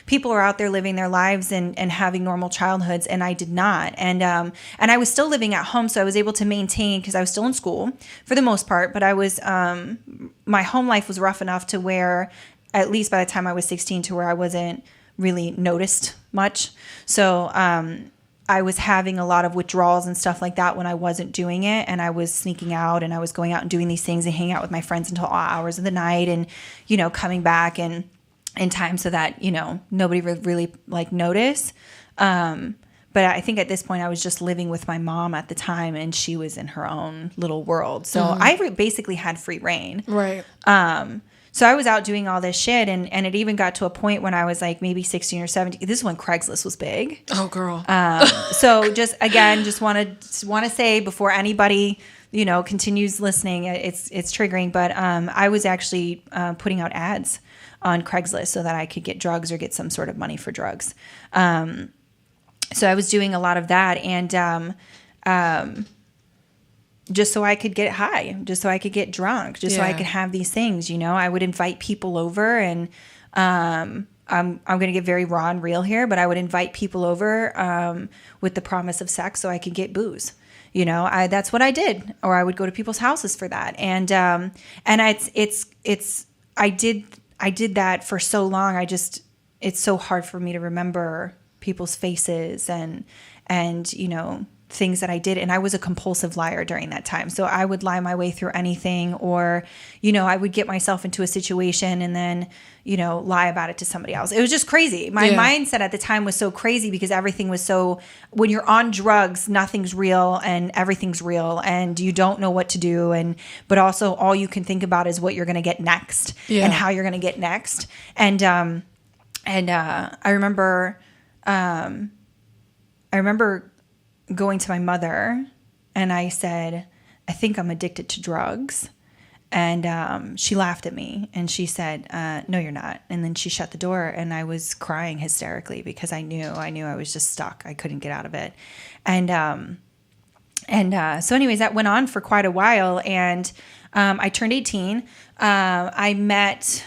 S2: People are out there living their lives and having normal childhoods, and I did not. And I was still living at home, so I was able to maintain, because I was still in school for the most part, but I was, my home life was rough enough to where, at least by the time I was 16, to where I wasn't really noticed much. So, I was having a lot of withdrawals and stuff like that when I wasn't doing it, and I was sneaking out and I was going out and doing these things and hanging out with my friends until all hours of the night and, coming back and in time so that, nobody would really like notice. But I think at this point I was just living with my mom at the time and she was in her own little world. So I basically had free reign. Right. So I was out doing all this shit, and it even got to a point when I was like maybe 16 or 17. This is when Craigslist was big.
S1: Oh, girl.
S2: So just want to say before anybody, continues listening, it's triggering, but I was actually putting out ads Craigslist so that I could get drugs or get some sort of money for drugs. So I was doing a lot of that, and just so I could get high, just so I could get drunk, just so I could have these things, you know. I would invite people over, and I'm going to get very raw and real here, but I would invite people over with the promise of sex so I could get booze. You know, that's what I did, or I would go to people's houses for that, and I did that for so long. It's so hard for me to remember people's faces and you know, things that I did. And I was a compulsive liar during that time. So I would lie my way through anything, or, you know, I would get myself into a situation and then, you know, lie about it to somebody else. It was just crazy. My mindset at the time was so crazy because everything was so, when you're on drugs, nothing's real and everything's real and you don't know what to do. But also all you can think about is what you're going to get next and how you're going to get next. And I remember going to my mother and I said, I think I'm addicted to drugs. And she laughed at me and she said, no, you're not. And then she shut the door and I was crying hysterically because I knew I was just stuck. I couldn't get out of it. And so anyways, that went on for quite a while. And I turned 18. I met,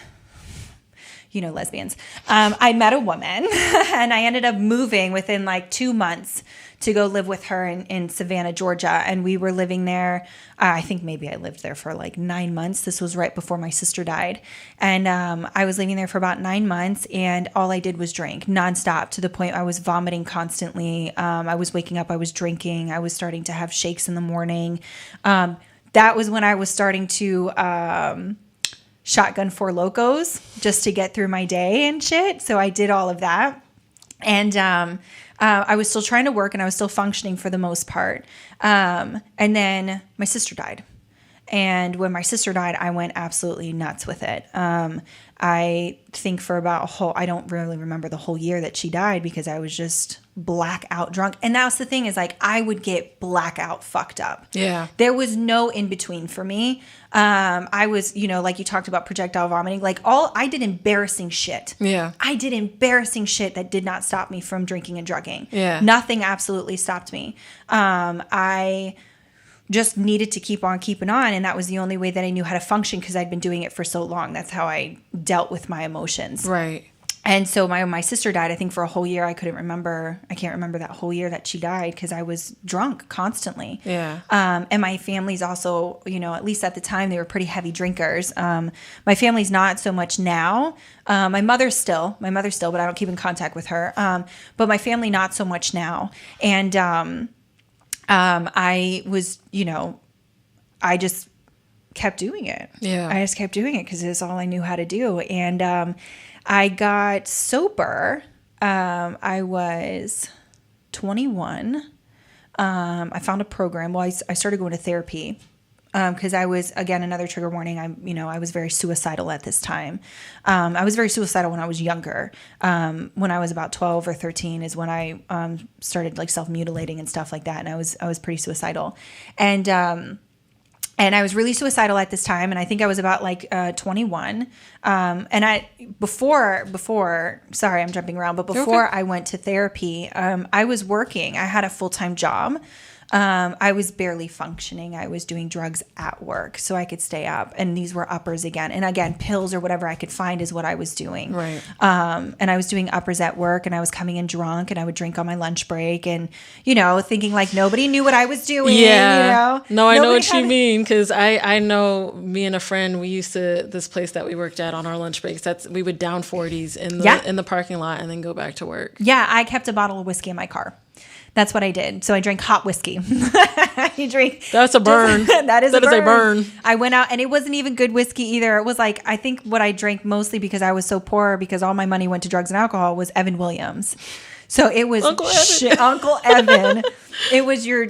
S2: you know, lesbians. I met a woman and I ended up moving within like 2 months to go live with her in Savannah, Georgia. And we were living there. I think maybe I lived there for like 9 months. This was right before my sister died. And I was living there for about 9 months. And all I did was drink nonstop to the point I was vomiting constantly. I was waking up. I was drinking. I was starting to have shakes in the morning. That was when I was starting to shotgun Four Locos just to get through my day and shit. So I did all of that. And I was still trying to work and I was still functioning for the most part. And then my sister died. And when my sister died, I went absolutely nuts with it. I think for about I don't really remember the whole year that she died because I was just blackout drunk. And that's the thing is like, I would get blackout fucked up. Yeah. There was no in between for me. I was, you know, like you talked about projectile vomiting, like I did embarrassing shit. Yeah. I did embarrassing shit that did not stop me from drinking and drugging. Yeah. Nothing absolutely stopped me. I just needed to keep on keeping on. And that was the only way that I knew how to function because I'd been doing it for so long. That's how I dealt with my emotions. Right. And so my sister died, I think for a whole year. I can't remember that whole year that she died because I was drunk constantly. Yeah. And my family's also, you know, at least at the time, they were pretty heavy drinkers. My family's not so much now. My mother's still, but I don't keep in contact with her. But my family, not so much now. And I was, you know, I just kept doing it. Yeah. I just kept doing it because it's all I knew how to do. And I got sober. I was 21. I found a program. Well, I started going to therapy because I was, again, another trigger warning. I was very suicidal at this time. I was very suicidal when I was younger. When I was about 12 or 13 is when I started like self-mutilating and stuff like that. And I was pretty suicidal. And I was really suicidal at this time. And I think I was about like 21. Sorry, I'm jumping around. But before I went to therapy, I was working. I had a full-time job. I was barely functioning. I was doing drugs at work so I could stay up. And these were uppers again. And again, pills or whatever I could find is what I was doing. Right. And I was doing uppers at work and I was coming in drunk and I would drink on my lunch break and, you know, thinking like nobody knew what I was doing. Yeah. You know? No, I know what you mean because I know me and a friend, we used to, this place that we worked at on our lunch breaks, we would down 40s in the parking lot and then go back to work. Yeah. I kept a bottle of whiskey in my car. That's what I did. So I drank hot whiskey. You drink. That's a burn. That is a burn. I went out and it wasn't even good whiskey either. It was like, I think what I drank mostly because I was so poor because all my money went to drugs and alcohol was Evan Williams. So it was Uncle Evan. It was your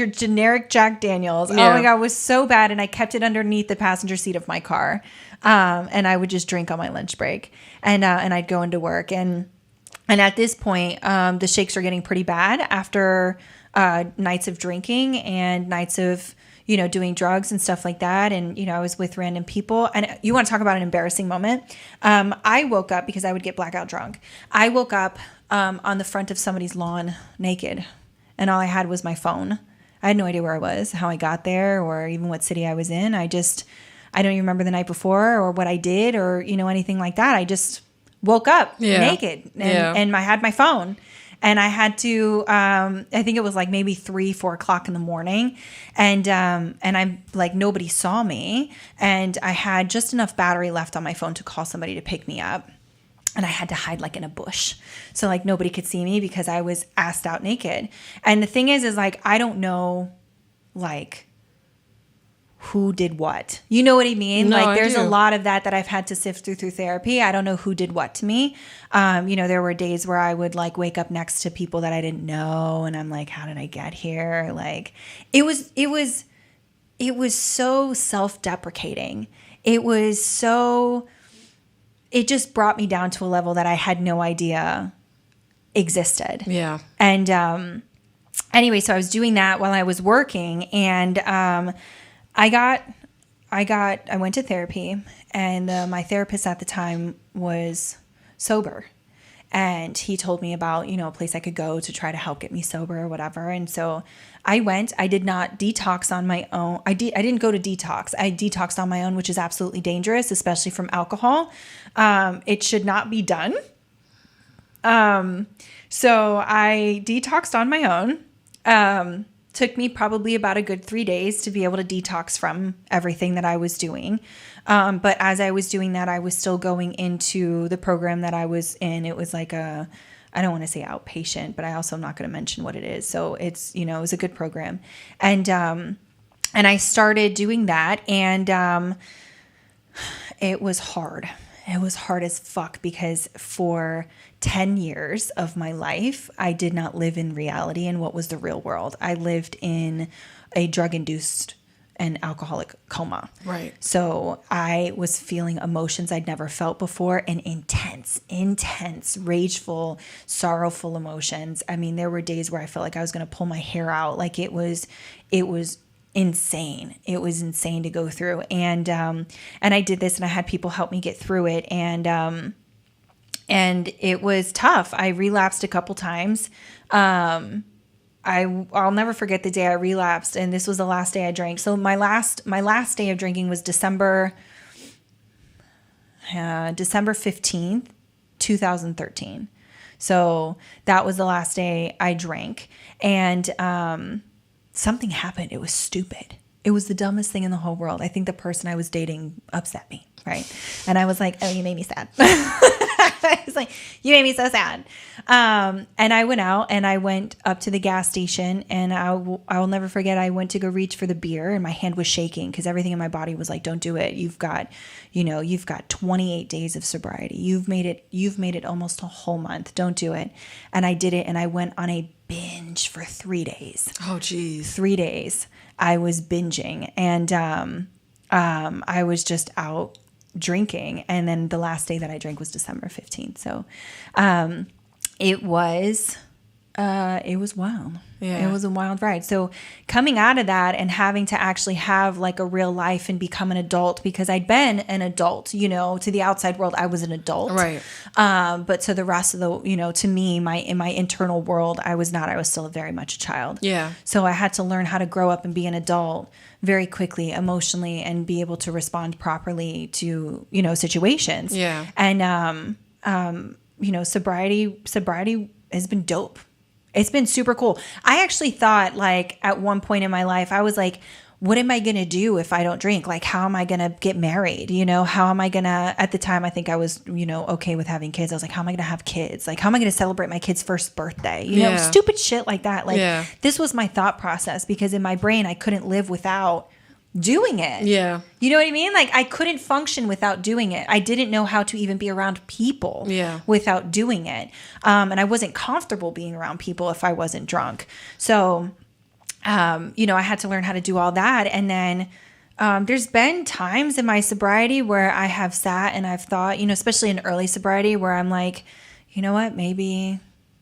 S2: generic Jack Daniels. Yeah. Oh my God, it was so bad. And I kept it underneath the passenger seat of my car. And I would just drink on my lunch break and I'd go into work and at this point, the shakes are getting pretty bad after nights of drinking and nights of, doing drugs and stuff like that. And, I was with random people. And you want to talk about an embarrassing moment? I woke up because I would get blackout drunk. I woke up on the front of somebody's lawn naked, and all I had was my phone. I had no idea where I was, how I got there, or even what city I was in. I don't even remember the night before or what I did or, anything like that. I just woke up naked and I had my phone. And I had to, I think it was like maybe 3-4 o'clock in the morning. And I'm like, nobody saw me. And I had just enough battery left on my phone to call somebody to pick me up. And I had to hide like in a bush. So like nobody could see me because I was assed out naked. And the thing is like, I don't know like who did what. You know what I mean?
S1: No,
S2: like there's
S1: a
S2: lot of that I've had to sift through therapy. I don't know who did what to me. There were days where I would like wake up next to people that I didn't know. And I'm like, how did I get here? Like it was so self-deprecating. It just brought me down to a level that I had no idea existed.
S1: Yeah.
S2: And anyway, so I was doing that while I was working, and I went to therapy, and my therapist at the time was sober, and he told me about, a place I could go to try to help get me sober or whatever. And so I went. I did not detox on my own. I didn't go to detox. I detoxed on my own, which is absolutely dangerous, especially from alcohol. It should not be done. So I detoxed on my own. Took me probably about a good 3 days to be able to detox from everything that I was doing. But as I was doing that, I was still going into the program that I was in. It was like I don't want to say outpatient, but I also am not going to mention what it is. So it's, it was a good program. And I started doing that, and it was hard. It was hard as fuck because for 10 years of my life, I did not live in reality and what was the real world. I lived in a drug-induced and alcoholic coma.
S1: Right.
S2: So I was feeling emotions I'd never felt before, and intense, rageful, sorrowful emotions. I mean, there were days where I felt like I was going to pull my hair out. Like it was insane. It was insane to go through. And I did this, and I had people help me get through it. And it was tough. I relapsed a couple times. I'll never forget the day I relapsed, and this was the last day I drank. So my last day of drinking was December 15th, 2013. So that was the last day I drank. And something happened. It was stupid. It was the dumbest thing in the whole world. I think the person I was dating upset me, right? And I was like, oh, you made me sad. I was like, you made me so sad. And I went out, and I went up to the gas station, and I will never forget, I went to go reach for the beer, and my hand was shaking because everything in my body was like, don't do it. You've got 28 days of sobriety. You've made it almost a whole month. Don't do it. And I did it, and I went on a binge for 3 days.
S1: Oh, geez.
S2: 3 days. I was binging, and I was just out drinking. And then the last day that I drank was December 15th. So it was wild. Yeah. It was a wild ride. So coming out of that and having to actually have like a real life and become an adult, because I'd been an adult, to the outside world, I was an adult.
S1: Right.
S2: But to the rest of the, to me, in my internal world, I was not. I was still very much a child.
S1: Yeah.
S2: So I had to learn how to grow up and be an adult very quickly, emotionally, and be able to respond properly to, situations.
S1: Yeah.
S2: And, sobriety has been dope. It's been super cool. I actually thought, like, at one point in my life, I was like, what am I going to do if I don't drink? Like, how am I going to get married? How am I going to, at the time, I think I was, okay with having kids. I was like, how am I going to have kids? Like, how am I going to celebrate my kid's first birthday? Stupid shit like that. Like, This was my thought process, because in my brain, I couldn't live without doing it.
S1: Yeah.
S2: You know what I mean? Like, I couldn't function without doing it. I didn't know how to even be around people without doing it. And I wasn't comfortable being around people if I wasn't drunk. So, I had to learn how to do all that. And then there's been times in my sobriety where I have sat and I've thought, especially in early sobriety, where I'm like, you know what, maybe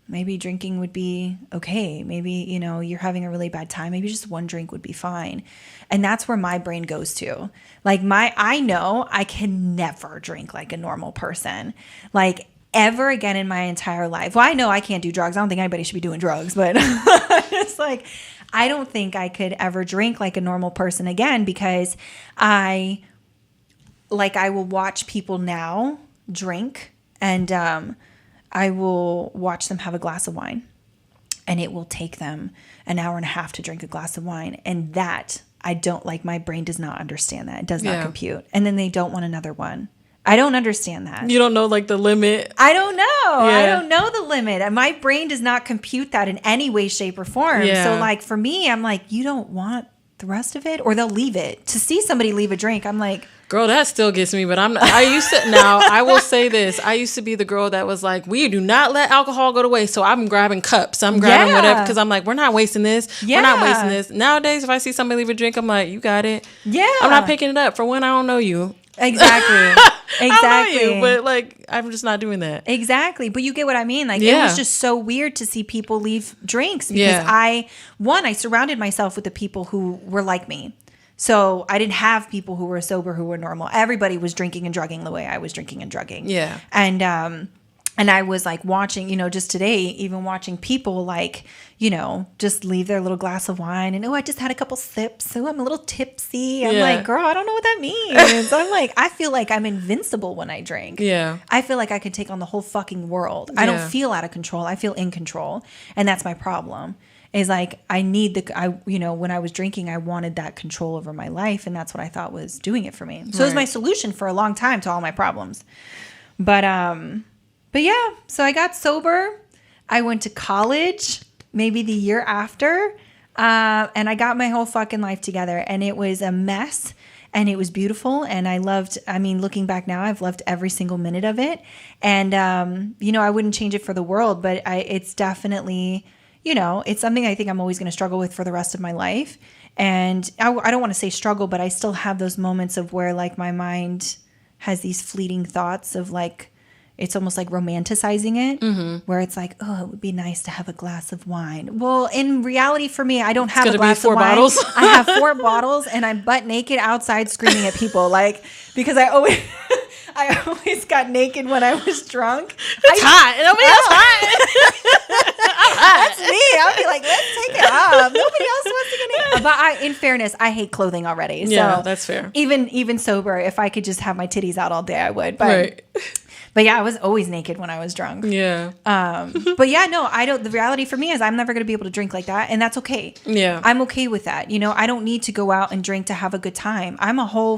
S2: maybe drinking would be okay. Maybe, you know, you're having a really bad time. Maybe just one drink would be fine. And that's where my brain goes to. Like I know I can never drink like a normal person. Like ever again in my entire life. Well, I know I can't do drugs. I don't think anybody should be doing drugs, but it's like, I don't think I could ever drink like a normal person again, because I will watch people now drink, and I will watch them have a glass of wine, and it will take them an hour and a half to drink a glass of wine. And that I don't like, my brain does not understand that. It does not compute. And then they don't want another one. I don't understand that.
S1: You don't know like the limit?
S2: I don't know. Yeah. I don't know the limit. And my brain does not compute that in any way, shape, or form. Yeah. So like for me, I'm like, you don't want the rest of it? Or they'll leave it. To see somebody leave a drink, I'm like,
S1: girl, that still gets me. But I will say this. I used to be the girl that was like, we do not let alcohol go to waste. So I'm grabbing cups. I'm grabbing whatever. Because I'm like, we're not wasting this. Yeah. We're not wasting this. Nowadays, if I see somebody leave a drink, I'm like, you got it. Yeah. I'm not picking it up. For one, I don't know you.
S2: Exactly.
S1: I don't know you, but like, I'm just not doing that.
S2: Exactly. But you get what I mean? Like, it was just so weird to see people leave drinks, because I surrounded myself with the people who were like me. So I didn't have people who were sober, who were normal. Everybody was drinking and drugging the way I was drinking and drugging. Yeah. And I was like watching, you know, just today, even watching people like, you know, just leave their little glass of wine and, I just had a couple sips. So I'm a little tipsy. I'm like, girl, I don't know what that means. I'm like, I feel like I'm invincible when I drink. Yeah. I feel like I could take on the whole fucking world. I don't feel out of control. I feel in control. And that's my problem. Is like, when I was drinking, I wanted that control over my life. And that's what I thought was doing it for me. So it was my solution for a long time to all my problems. But yeah, so I got sober. I went to college maybe the year after. And I got my whole fucking life together. And it was a mess. And it was beautiful. And looking back now, I've loved every single minute of it. And, I wouldn't change it for the world. But it's definitely, it's something I think I'm always going to struggle with for the rest of my life. And I don't want to say struggle, but I still have those moments of where like my mind has these fleeting thoughts of like, it's almost like romanticizing it, where it's like, oh, it would be nice to have a glass of wine. Well, in reality for me, I don't have a glass of wine.
S1: Bottles.
S2: I have 4 bottles and I'm butt naked outside screaming at people. Like, because I always got naked when I was drunk.
S1: It's hot. Nobody else hot.
S2: That's me. I'll be like, let's take it off. Nobody else wants to get naked. But in fairness, I hate clothing already.
S1: Yeah,
S2: so
S1: that's fair.
S2: Even sober, if I could just have my titties out all day, I would. But, But yeah, I was always naked when I was drunk. Yeah. But yeah, no, I don't. The reality for me is I'm never going to be able to drink like that. And that's okay. Yeah. I'm okay with that. I don't need to go out and drink to have a good time. I'm a whole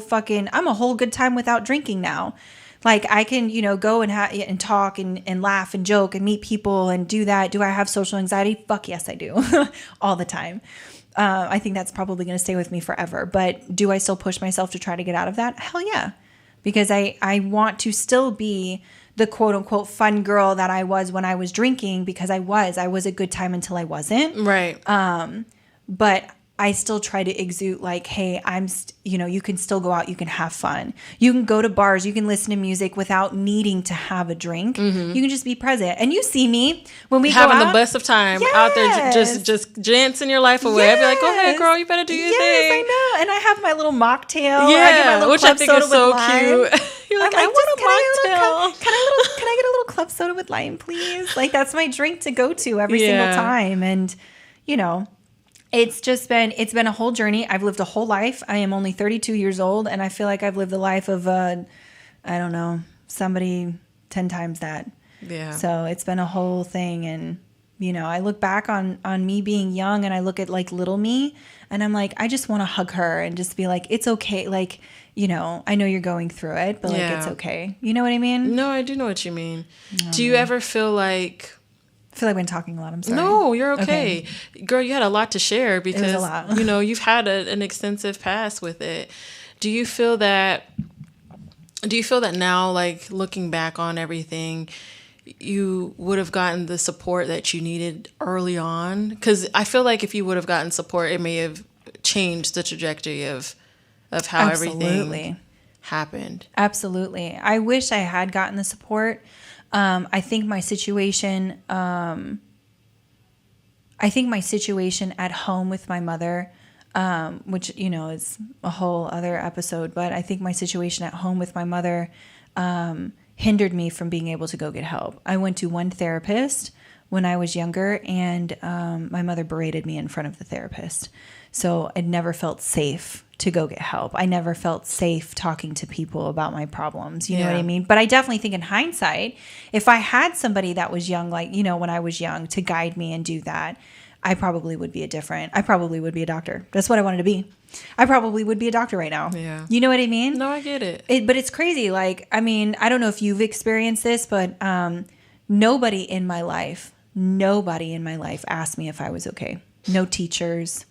S2: good time without drinking now. Like I can, go and talk and laugh and joke and meet people and do that. Do I have social anxiety? Fuck yes, I do. All the time. I think that's probably going to stay with me forever. But do I still push myself to try to get out of that? Hell yeah. Because I want to still be the quote unquote fun girl that I was when I was drinking, because I was a good time until I wasn't. Right. But I still try to exude like, hey, you can still go out, you can have fun. You can go to bars, you can listen to music without needing to have a drink. Mm-hmm. You can just be present. And you see me when we
S1: having
S2: go out.
S1: the best of time out there, just dancing your life away. Yes. I'd be like, go ahead, girl, you better do your thing.
S2: I know. And I have my little mocktail. Yeah, I get my little club soda with lime.
S1: You're like, I want a mocktail.
S2: Can I get a little club soda with lime, please? Like that's my drink to go to every single time. And it's been a whole journey. I've lived a whole life. I am only 32 years old, and I feel like I've lived the life of, somebody 10 times that. Yeah. So it's been a whole thing. And, I look back on me being young, and I look at like little me, and I'm like, I just want to hug her and just be like, it's okay. Like, I know you're going through it, but like, it's okay. You know what I mean?
S1: No, I do know what you mean. Do you ever feel like...
S2: I feel like I've been talking a lot. I'm sorry.
S1: No, you're okay. Girl, you had a lot to share because, it was a lot. You've had an extensive past with it. Do you feel that now, like looking back on everything, you would have gotten the support that you needed early on? Because I feel like if you would have gotten support, it may have changed the trajectory of how everything happened.
S2: Absolutely. I wish I had gotten the support. I think my situation at home with my mother, which, you know, is a whole other episode, but I think my situation at home with my mother hindered me from being able to go get help. I went to one therapist when I was younger, and my mother berated me in front of the therapist. So I never felt safe to go get help. I never felt safe talking to people about my problems. You know what I mean? But I definitely think in hindsight, if I had somebody that was young, like, you know, when I was young, to guide me and do that, I probably would be a doctor. That's what I wanted to be. I probably would be a doctor right now.
S1: Yeah.
S2: You know what I mean?
S1: No, I get it.
S2: But it's crazy. Like, I mean, I don't know if you've experienced this, but nobody in my life asked me if I was okay. No teachers,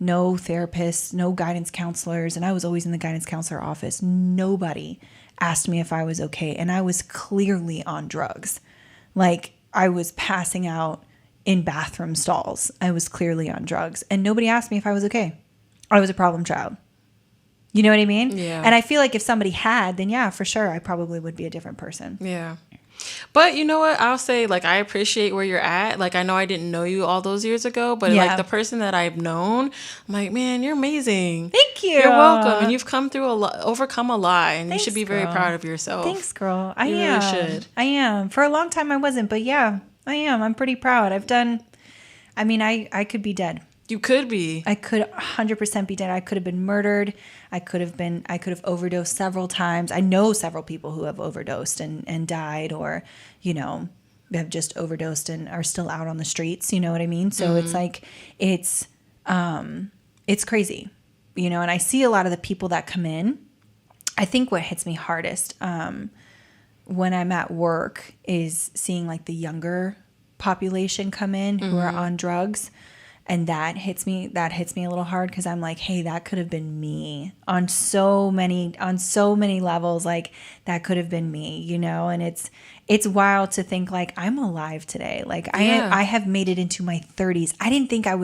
S2: no therapists, no guidance counselors. And I was always in the guidance counselor office. Nobody asked me if I was okay. And I was clearly on drugs. Like, I was passing out in bathroom stalls. I was clearly on drugs. And nobody asked me if I was okay. I was a problem child. You know what I mean?
S1: Yeah.
S2: And I feel like if somebody had, then yeah, for sure, I probably would be a different person.
S1: Yeah. But you know what? I'll say, like, I appreciate where you're at. Like, I know I didn't know you all those years ago, but like the person that I've known, I'm like, man, you're amazing.
S2: Thank you.
S1: You're welcome. And you've come through overcome a lot, and
S2: Thanks,
S1: you should be very proud of yourself.
S2: Thanks, girl.
S1: You really should.
S2: I am. For a long time I wasn't, but yeah, I am. I'm pretty proud. I could be dead.
S1: You could be.
S2: I could 100% be dead. I could have been murdered. I could have overdosed several times. I know several people who have overdosed and died, or, you know, have just overdosed and are still out on the streets. You know what I mean? So it's like, it's crazy, you know, and I see a lot of the people that come in. I think what hits me hardest when I'm at work is seeing like the younger population come in who are on drugs. And that hits me a little hard, because I'm like, hey, that could have been me on so many levels. Like, that could have been me, you know? And it's wild to think, like, I'm alive today. Like, I have made it into my 30s. I didn't think I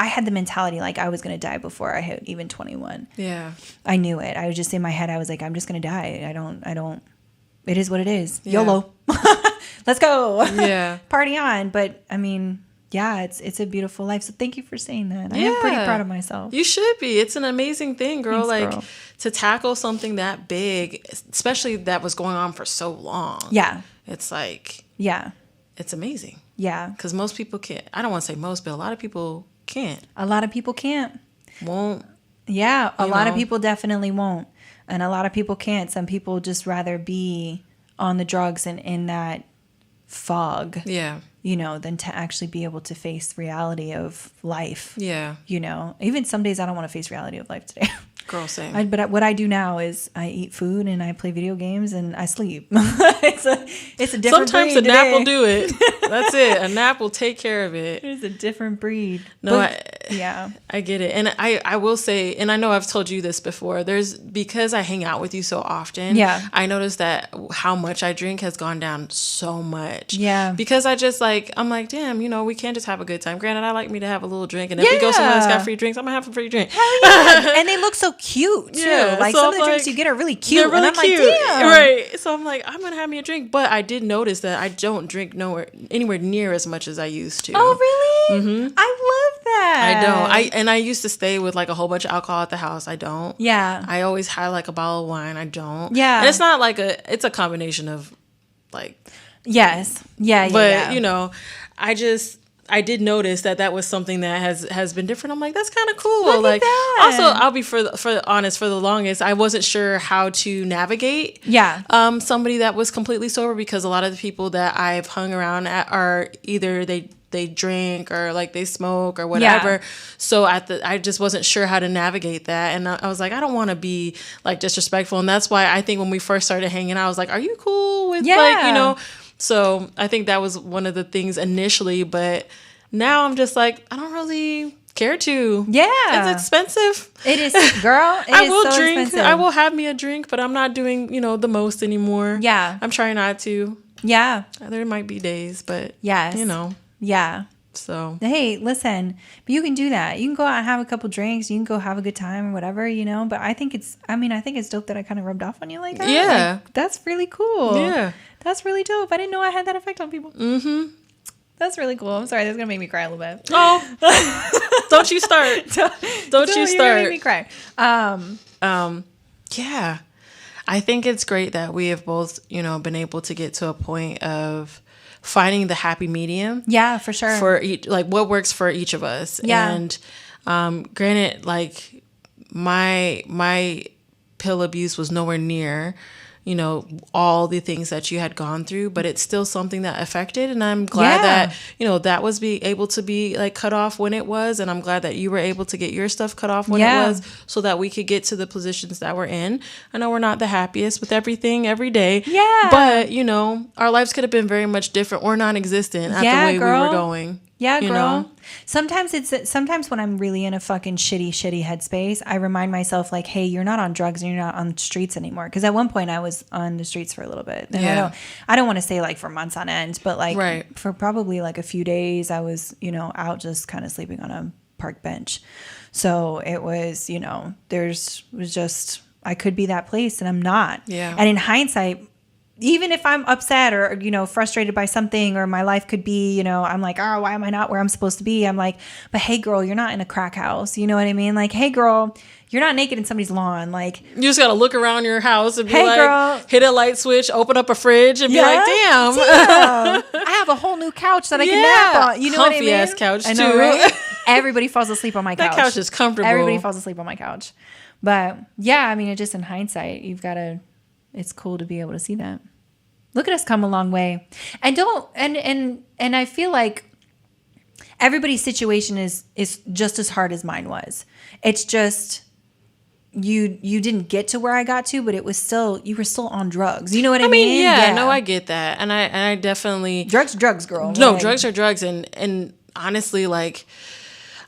S2: had the mentality like I was going to die before I hit even 21.
S1: Yeah.
S2: I knew it. I was just in my head. I was like, I'm just going to die. I don't, it is what it is. Yeah. YOLO. Let's go.
S1: Yeah.
S2: Party on. But I mean, yeah, it's a beautiful life. So thank you for saying that. I am pretty proud of myself.
S1: You should be. It's an amazing thing, girl.
S2: Thanks,
S1: like, to tackle something that big, especially that was going on for so long.
S2: Yeah.
S1: It's like,
S2: yeah,
S1: it's amazing.
S2: Yeah.
S1: Because most people can't. I don't want to say most, but a lot of people can't.
S2: A lot of people can't.
S1: Won't.
S2: Yeah. A lot of people definitely won't. And a lot of people can't. Some people just rather be on the drugs and in that fog.
S1: Yeah.
S2: You know, than to actually be able to face reality of life.
S1: Yeah.
S2: You know, even some days I don't want to face reality of life today.
S1: Girl, same.
S2: But what I do now is I eat food and I play video games and I sleep. It's a different
S1: Sometimes
S2: breed
S1: a nap
S2: today.
S1: will do it. That's it. A nap will take care of it.
S2: It's a different breed.
S1: No,
S2: I
S1: get it. And I will say, and I know I've told you this before, because I hang out with you so often, I noticed that how much I drink has gone down so much.
S2: Yeah.
S1: Because I'm like, damn, you know, we can't just have a good time. Granted, I like me to have a little drink. And if we go somewhere that's got free drinks, I'm going to have a free drink.
S2: Hell yeah. And they look so cute, too.
S1: Yeah,
S2: like,
S1: so
S2: some of the drinks you get are really cute.
S1: They're really
S2: and I'm
S1: cute.
S2: like, damn.
S1: Right. So I'm like, I'm going to have me a drink. But I did notice that I don't drink anywhere near as much as I used to.
S2: Oh, really? Mm-hmm. I love that.
S1: I don't. I used to stay with like a whole bunch of alcohol at the house. I don't. Yeah. I always had like a bottle of wine. I don't. Yeah. And it's not like it's a combination of like.
S2: Yes. Yeah.
S1: But, you know, I did notice that was something that has been different. I'm like, that's kind of cool.
S2: Look
S1: like,
S2: at that.
S1: Also, I'll be for honest, for the longest, I wasn't sure how to navigate. Somebody that was completely sober, because a lot of the people that I've hung around at are either they drink or like they smoke or whatever. Yeah. So I just wasn't sure how to navigate that, and I was like, I don't want to be like disrespectful, and that's why I think when we first started hanging out, I was like, are you cool with like, you know? So I think that was one of the things initially, but now I'm just like, I don't really care to. Yeah. It's expensive.
S2: It is, girl.
S1: I will so drink. Expensive. I will have me a drink, but I'm not doing, you know, the most anymore. Yeah. I'm trying not to. Yeah. There might be days, but you know. Yeah. So.
S2: Hey, listen, but you can do that. You can go out and have a couple drinks. You can go have a good time or whatever, you know, but I think it's dope that I kind of rubbed off on you like that. Yeah. Like, that's really cool. Yeah. That's really dope. I didn't know I had that effect on people.
S1: Mm-hmm.
S2: That's really cool. I'm sorry. That's going to make me cry a little bit.
S1: Oh, don't you start. Don't you start.
S2: You're going to make me cry.
S1: Yeah. I think it's great that we have both, been able to get to a point of finding the happy medium.
S2: Yeah, for sure.
S1: For each, like what works for each of us.
S2: Yeah.
S1: And granted, like my pill abuse was nowhere near, all the things that you had gone through, but it's still something that affected. And I'm glad that, that was able to be like cut off when it was. And I'm glad that you were able to get your stuff cut off when it was, so that we could get to the positions that we're in. I know we're not the happiest with everything every day.
S2: Yeah.
S1: But, our lives could have been very much different or non-existent at the way we were going.
S2: Yeah, girl. Sometimes when I'm really in a fucking shitty headspace, I remind myself like, hey, you're not on drugs and you're not on the streets anymore. Because at one point I was on the streets for a little bit. And I don't want to say like for months on end, but like for probably like a few days I was, out just kind of sleeping on a park bench. So it was, I could be that place and I'm not.
S1: Yeah.
S2: And in hindsight, even if I'm upset or, frustrated by something, or my life could be, I'm like, oh, why am I not where I'm supposed to be? I'm like, but hey, girl, you're not in a crack house. You know what I mean? Like, hey, girl, you're not naked in somebody's lawn. Like,
S1: you just got to look around your house and be
S2: hey,
S1: like,
S2: girl,
S1: hit a light switch, open up a fridge and be like, damn.
S2: I have a whole new couch that I can nap on. You know what I mean?
S1: Comfy ass couch,
S2: I know,
S1: too.
S2: Right? Everybody falls asleep on my couch.
S1: That couch is comfortable.
S2: Everybody falls asleep on my couch. But yeah, I mean, it just in hindsight, it's cool to be able to see that. Look at us come a long way. And and I feel like everybody's situation is just as hard as mine was. It's just you didn't get to where I got to, but you were still on drugs. You know what I mean?
S1: Yeah, no, I get that. And I definitely
S2: drugs, girl.
S1: No, like, drugs are drugs, and honestly, like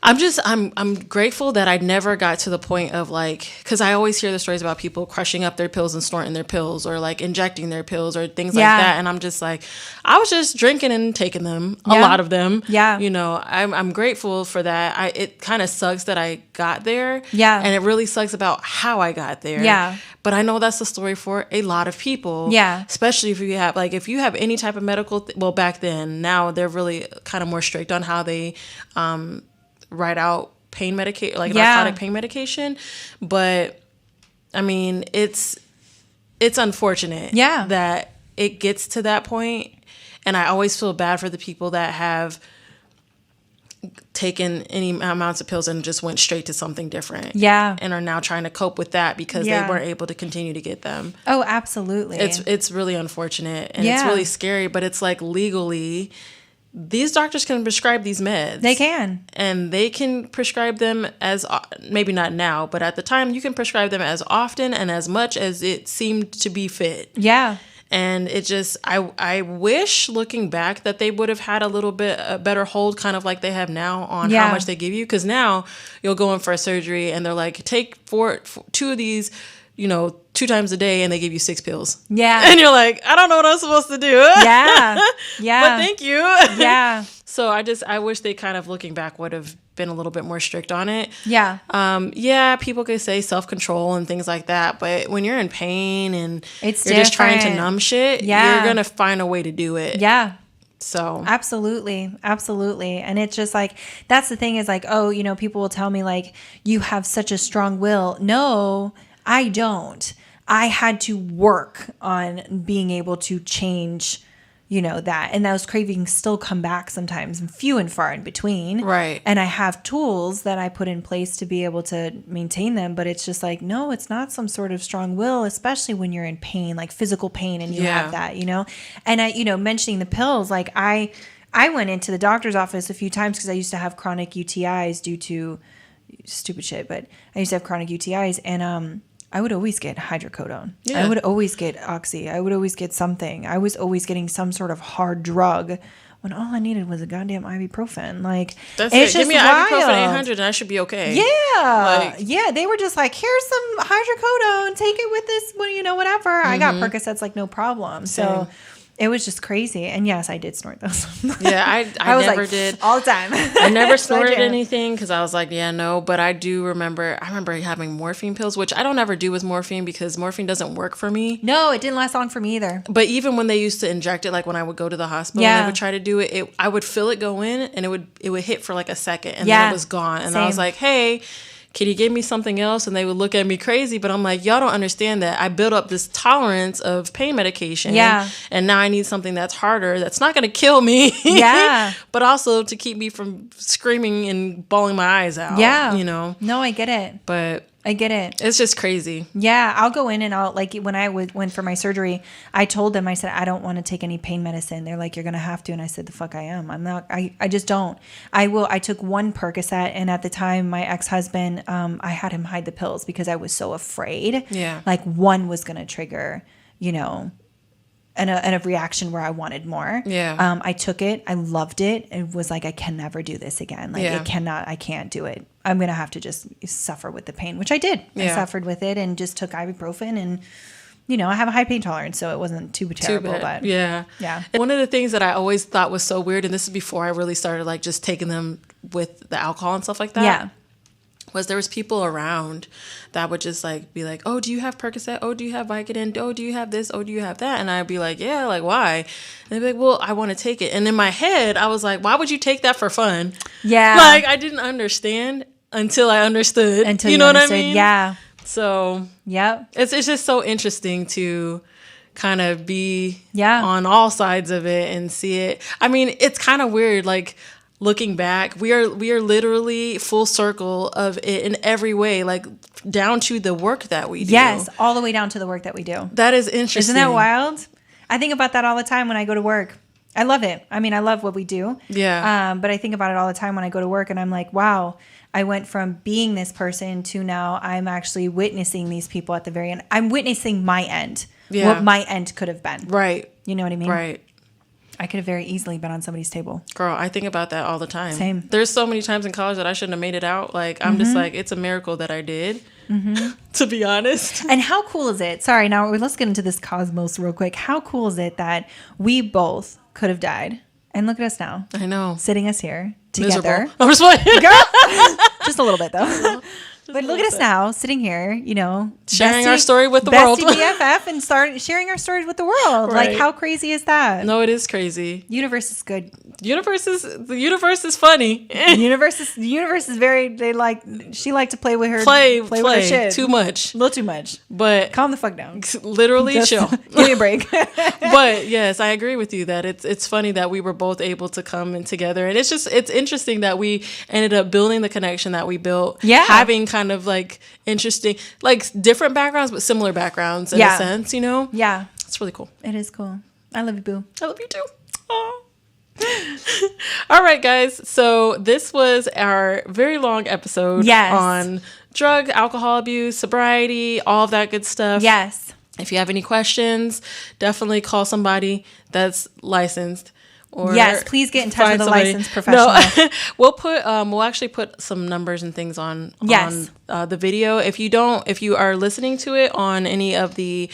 S1: I'm grateful that I never got to the point of like, because I always hear the stories about people crushing up their pills and snorting their pills, or like injecting their pills or things like that. And I'm just like, I was just drinking and taking them, a lot of them.
S2: Yeah.
S1: I'm grateful for that. It kind of sucks that I got there.
S2: Yeah.
S1: And it really sucks about how I got there.
S2: Yeah.
S1: But I know that's the story for a lot of people.
S2: Yeah.
S1: Especially if you have any type of medical, well, back then, now they're really kind of more strict on how they, write out pain medication, like narcotic pain medication. But I mean, it's unfortunate that it gets to that point. And I always feel bad for the people that have taken any amounts of pills and just went straight to something different. Yeah. And are now trying to cope with that because they weren't able to continue to get them.
S2: Oh, absolutely.
S1: It's really unfortunate, and it's really scary, but it's like legally these doctors can prescribe these meds.
S2: They can. And
S1: they can prescribe them as, maybe not now, but at the time, you can prescribe them as often and as much as it seemed to be fit. Yeah. And it just, I wish, looking back, that they would have had a better hold, kind of like they have now, on how much they give you. Because now, you'll go in for a surgery, and they're like, take two of these, 2 times a day, and they give you 6 pills. Yeah. And you're like, I don't know what I'm supposed to do. Yeah. Yeah. But thank you. Yeah. So I wish they kind of, looking back, would have been a little bit more strict on it. Yeah. Yeah, people could say self-control and things like that, but when you're in pain and you're just trying to numb shit, you're going to find a way to do it. Yeah. So
S2: absolutely. And it's just like, that's the thing, is like, oh, people will tell me like, you have such a strong will. No, I don't. I had to work on being able to change, that. And those cravings still come back sometimes, few and far in between. Right. And I have tools that I put in place to be able to maintain them. But it's just like, no, it's not some sort of strong will, especially when you're in pain, like physical pain, and you have that, And I, mentioning the pills, like I went into the doctor's office a few times because I used to have chronic UTIs due to stupid shit, but I used to have chronic UTIs, and I would always get hydrocodone. Yeah. I would always get oxy. I would always get something. I was always getting some sort of hard drug when all I needed was a goddamn ibuprofen. Like,
S1: that's it. Give me an ibuprofen 800 and I should be okay.
S2: Yeah. Yeah. They were just like, here's some hydrocodone. Take it with this, whatever. Mm-hmm. I got Percocets like no problem. Same. So It was just crazy. And yes, I did snort those.
S1: Yeah, I never like, did.
S2: All the time.
S1: I never snorted anything because I was like, yeah, no. But I remember having morphine pills, which I don't ever do with morphine because morphine doesn't work for me.
S2: No, it didn't last long for me either.
S1: But even when they used to inject it, like when I would go to the hospital and they would try to do it, I would feel it go in and it would hit for like a second and then it was gone. And I was like, hey, can you give me something else? And they would look at me crazy, but I'm like, y'all don't understand that I built up this tolerance of pain medication. Yeah. And now I need something that's harder, that's not going to kill me. Yeah. But also to keep me from screaming and bawling my eyes out. Yeah. You know?
S2: No, I get it.
S1: But
S2: I get it.
S1: It's just crazy.
S2: Yeah. I'll go in and I'll, like, when I went for my surgery, I told them, I said, I don't want to take any pain medicine. They're like, you're going to have to. And I said, the fuck I am. I'm not, I just don't. I took one Percocet. And at the time, my ex-husband, I had him hide the pills because I was so afraid. Yeah. Like one was going to trigger, you know, and a reaction where I wanted more. Yeah. I took it. I loved it. It was like, I can never do this again. Like I can't do it. I'm going to have to just suffer with the pain, which I did. Yeah. I suffered with it and just took ibuprofen and, you know, I have a high pain tolerance, so it wasn't too terrible. But
S1: yeah. And one of the things that I always thought was so weird, and this is before I really started like just taking them with the alcohol and stuff like that. Yeah. Was there was people around that would just like be like, oh, do you have Percocet? Oh, do you have Vicodin? Oh, do you have this? Oh, do you have that? And I'd be like, yeah, like why? And they'd be like, well, I want to take it. And in my head, I was like, why would you take that for fun? Yeah. Like I didn't understand until I understood. Until you know understood. What I mean? Yeah. So yeah, it's just so interesting to kind of be on all sides of it and see it. I mean, it's kind of weird, like looking back, we are literally full circle of it in every way, like down to the work that we do.
S2: Yes, all the way down to the work that we do.
S1: That is interesting.
S2: Isn't that wild? I think about that all the time when I go to work. I love it. I mean, I love what we do. Yeah. But I think about it all the time when I go to work and I'm like, wow, I went from being this person to now I'm actually witnessing these people at the very end. I'm witnessing my end. Yeah. What my end could have been. Right. You know what I mean? Right. I could have very easily been on somebody's table.
S1: Girl, I think about that all the time.
S2: Same.
S1: There's so many times in college that I shouldn't have made it out. Like, I'm just like, it's a miracle that I did, to be honest.
S2: And how cool is it? Sorry, now let's get into this cosmos real quick. How cool is it that we both could have died? And look at us now.
S1: I know.
S2: Sitting us here together.
S1: Miserable. I'm just playing.
S2: Girl. Just a little bit, though. But look at us now, sitting here, you know,
S1: sharing our story with the world.
S2: BFF and sharing our stories with the world. Right. Like, how crazy is that?
S1: No, it is crazy.
S2: Universe is good.
S1: The universe is funny.
S2: The universe is very. She liked to play with her. Play with her shit
S1: too much,
S2: a little too much.
S1: But
S2: calm the fuck down.
S1: Literally, just chill.
S2: Give me a break.
S1: But yes, I agree with you that it's funny that we were both able to come in together, and it's interesting that we ended up building the connection that we built. Yeah, having kind of like interesting, like different backgrounds, but similar backgrounds in a sense, you know? Yeah. It's really cool.
S2: It is cool. I love you, boo.
S1: I love you too. Aww. All right, guys. So this was our very long episode on drug, alcohol abuse, sobriety, all of that good stuff. Yes. If you have any questions, definitely call somebody that's licensed. Or
S2: yes, please get in touch with a licensed professional. No,
S1: we'll actually put some numbers and things on the video. If you are listening to it on any of the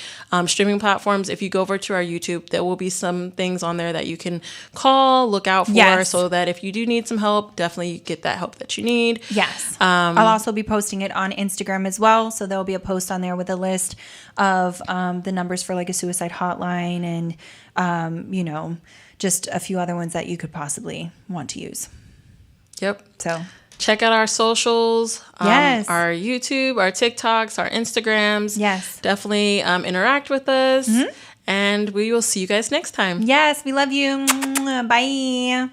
S1: streaming platforms, if you go over to our YouTube, there will be some things on there that you can look out for, so that if you do need some help, definitely get that help that you need. Yes.
S2: I'll also be posting it on Instagram as well. So there'll be a post on there with a list of the numbers for like a suicide hotline and, you know, just a few other ones that you could possibly want to use.
S1: Yep. So check out our socials. Our YouTube, our TikToks, our Instagrams. Yes. Definitely interact with us. Mm-hmm. And we will see you guys next time.
S2: Yes. We love you. Bye.